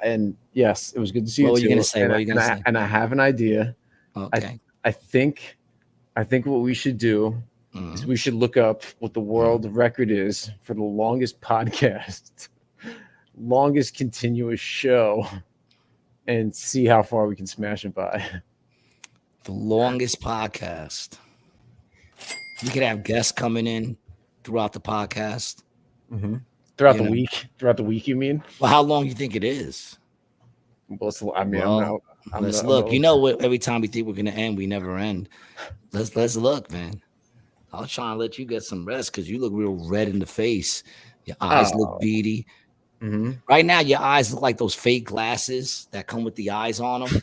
[SPEAKER 2] And yes, it was good to see you.
[SPEAKER 1] What were you gonna say? What were you gonna say?
[SPEAKER 2] And I have an idea.
[SPEAKER 1] Okay.
[SPEAKER 2] I think what we should do is we should look up what the world record is for the longest podcast, longest continuous show, and see how far we can smash it by.
[SPEAKER 1] The longest podcast. We could have guests coming in throughout the podcast.
[SPEAKER 2] Mm-hmm. Throughout the week, you mean?
[SPEAKER 1] Well, how long do you think it is?
[SPEAKER 2] Well, I mean,
[SPEAKER 1] let's look. You know, every time we think we're gonna end, we never end. Let's look, man. I'll try and let you get some rest because you look real red in the face. Your eyes look beady.
[SPEAKER 2] Mm-hmm.
[SPEAKER 1] Right now, your eyes look like those fake glasses that come with the eyes on them.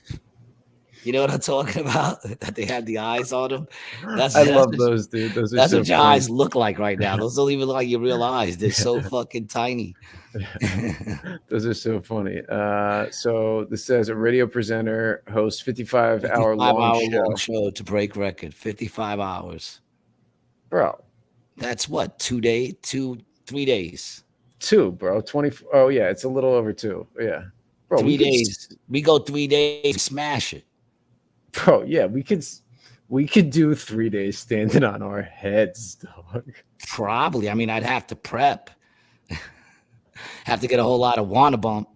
[SPEAKER 1] You know what I'm talking about? That they have the eyes on them.
[SPEAKER 2] I love those, dude. Those are
[SPEAKER 1] that's
[SPEAKER 2] so
[SPEAKER 1] what your
[SPEAKER 2] funny.
[SPEAKER 1] eyes look like right now. Those don't even look like your real eyes. They're so fucking tiny.
[SPEAKER 2] Those are so funny. So this says a radio presenter hosts 55-hour long
[SPEAKER 1] show to break record. 55 hours.
[SPEAKER 2] Bro.
[SPEAKER 1] That's what? 3 days.
[SPEAKER 2] 2, bro. 20. Oh, yeah. It's a little over 2. Yeah. Bro,
[SPEAKER 1] 3 days. We go 3 days, smash it.
[SPEAKER 2] Bro, yeah, we could do 3 days standing on our heads, dog.
[SPEAKER 1] Probably. I mean, I'd have to prep. Have to get a whole lot of wanna bump.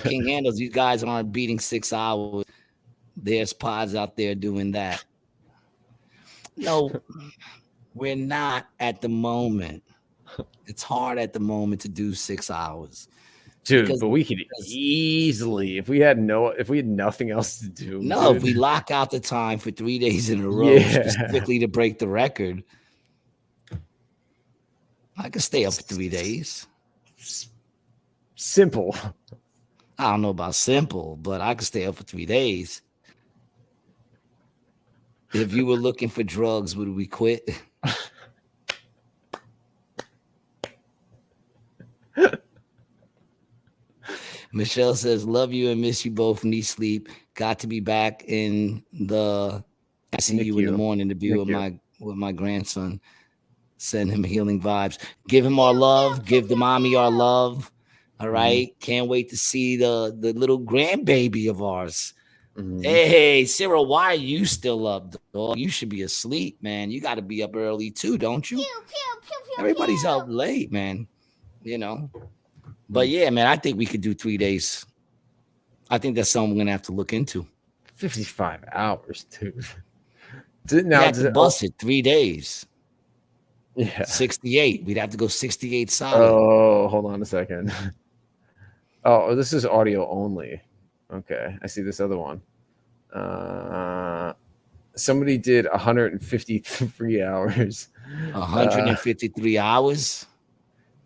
[SPEAKER 1] King Handles, these guys aren't beating 6 hours. There's pods out there doing that. No, we're not at the moment. It's hard at the moment to do 6 hours.
[SPEAKER 2] Dude, but we could easily, if we had nothing else to do.
[SPEAKER 1] No, if we lock out the time for 3 days in a row, specifically to break the record, I could stay up for 3 days.
[SPEAKER 2] Simple.
[SPEAKER 1] I don't know about simple, but I could stay up for 3 days. If you were looking for drugs, would we quit? Michelle says, love you and miss you both. Need sleep. Got to be back in the ICU in the morning to be with my grandson. Send him healing vibes. Give him our love. Give the mommy our love. All right. Can't wait to see the little grandbaby of ours. Hey, Cyril, why are you still up, dog? You should be asleep, man. You got to be up early too, don't you? Everybody's up late, man. You know. But yeah, man, I think we could do 3 days. I think that's something we're gonna have to look into.
[SPEAKER 2] 55 hours, dude.
[SPEAKER 1] Now, we have to bust it 3 days.
[SPEAKER 2] Yeah.
[SPEAKER 1] 68. We'd have to go 68 solid.
[SPEAKER 2] Oh, hold on a second. Oh, this is audio only. Okay, I see this other one. Somebody did 153 hours.
[SPEAKER 1] 153 hours?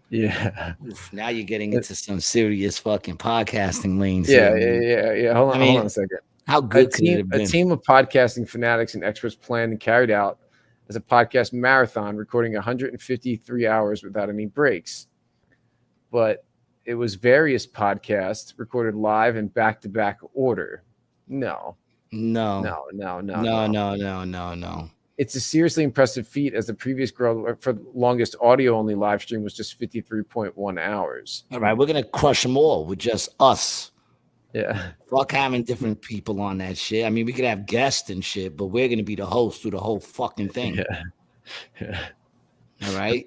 [SPEAKER 2] Yeah.
[SPEAKER 1] Oof, now you're getting into some serious fucking podcasting lanes.
[SPEAKER 2] Yeah. Hold on a second.
[SPEAKER 1] How good could it have been?
[SPEAKER 2] A team of podcasting fanatics and experts planned and carried out as a podcast marathon, recording 153 hours without any breaks. But it was various podcasts recorded live in back-to-back order. No. It's a seriously impressive feat, as the previous girl for the longest audio-only live stream was just 53.1 hours.
[SPEAKER 1] All right, we're going to crush them all with just us.
[SPEAKER 2] Yeah.
[SPEAKER 1] Fuck having different people on that shit. I mean, we could have guests and shit, but we're going to be the host through the whole fucking thing.
[SPEAKER 2] Yeah.
[SPEAKER 1] All right?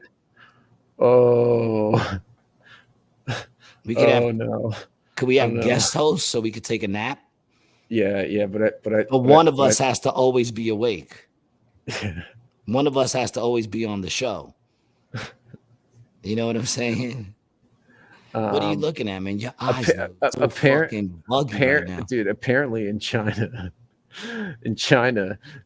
[SPEAKER 2] Oh.
[SPEAKER 1] We could have.
[SPEAKER 2] No.
[SPEAKER 1] Could we have guest hosts so we could take a nap?
[SPEAKER 2] Yeah, but
[SPEAKER 1] one of us has to always be awake. One of us has to always be on the show. You know what I'm saying? What are you looking at, man? Your eyes are so fucking buggy right now.
[SPEAKER 2] Dude, apparently in China,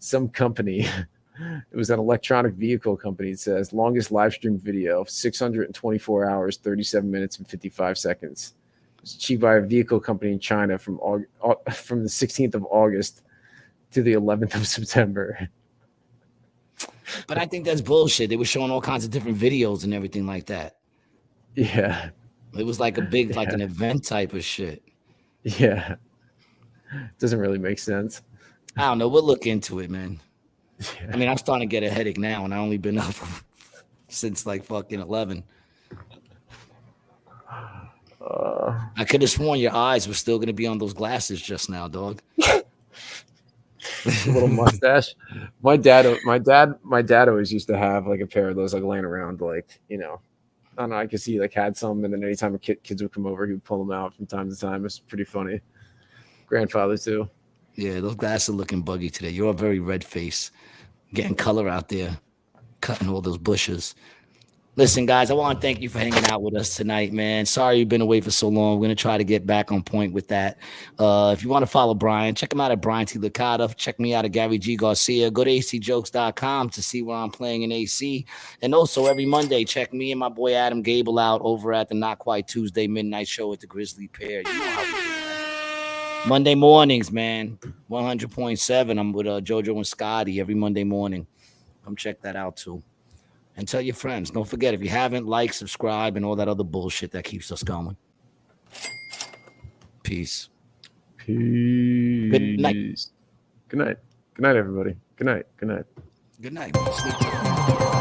[SPEAKER 2] some company, it was an electronic vehicle company, it says longest live stream video, 624 hours, 37 minutes, and 55 seconds. It's achieved by a vehicle company in China from the 16th of August to the 11th of September.
[SPEAKER 1] But I think that's bullshit. They were showing all kinds of different videos and everything like that.
[SPEAKER 2] Yeah.
[SPEAKER 1] It was like a big, like an event type of shit.
[SPEAKER 2] Yeah. Doesn't really make sense.
[SPEAKER 1] I don't know. We'll look into it, man. Yeah. I mean, I'm starting to get a headache now, and I've only been up since like fucking 11. I could have sworn your eyes were still going to be on those glasses just now, dog.
[SPEAKER 2] A little mustache. My dad always used to have like a pair of those like laying around, like, you know, I don't know, I could see like had some, and then anytime kids would come over, he would pull them out from time to time. It's pretty funny. Grandfather too.
[SPEAKER 1] Yeah, those glasses are looking buggy today. You're a very red face, getting color out there, cutting all those bushes. Listen, guys, I want to thank you for hanging out with us tonight, man. Sorry you've been away for so long. We're going to try to get back on point with that. If you want to follow Brian, check him out at Brian T. Licata. Check me out at Gary G. Garcia. Go to acjokes.com to see where I'm playing in AC. And also every Monday, check me and my boy Adam Gable out over at the Not Quite Tuesday Midnight Show at the Grizzly Pear. You know how we do that. Monday mornings, man. 100.7. I'm with JoJo and Scotty every Monday morning. Come check that out, too. And tell your friends. Don't forget, if you haven't, like, subscribe, and all that other bullshit that keeps us going. Peace.
[SPEAKER 2] Good night. Good night. Good night, everybody. Good night.
[SPEAKER 1] Good night. Sleep.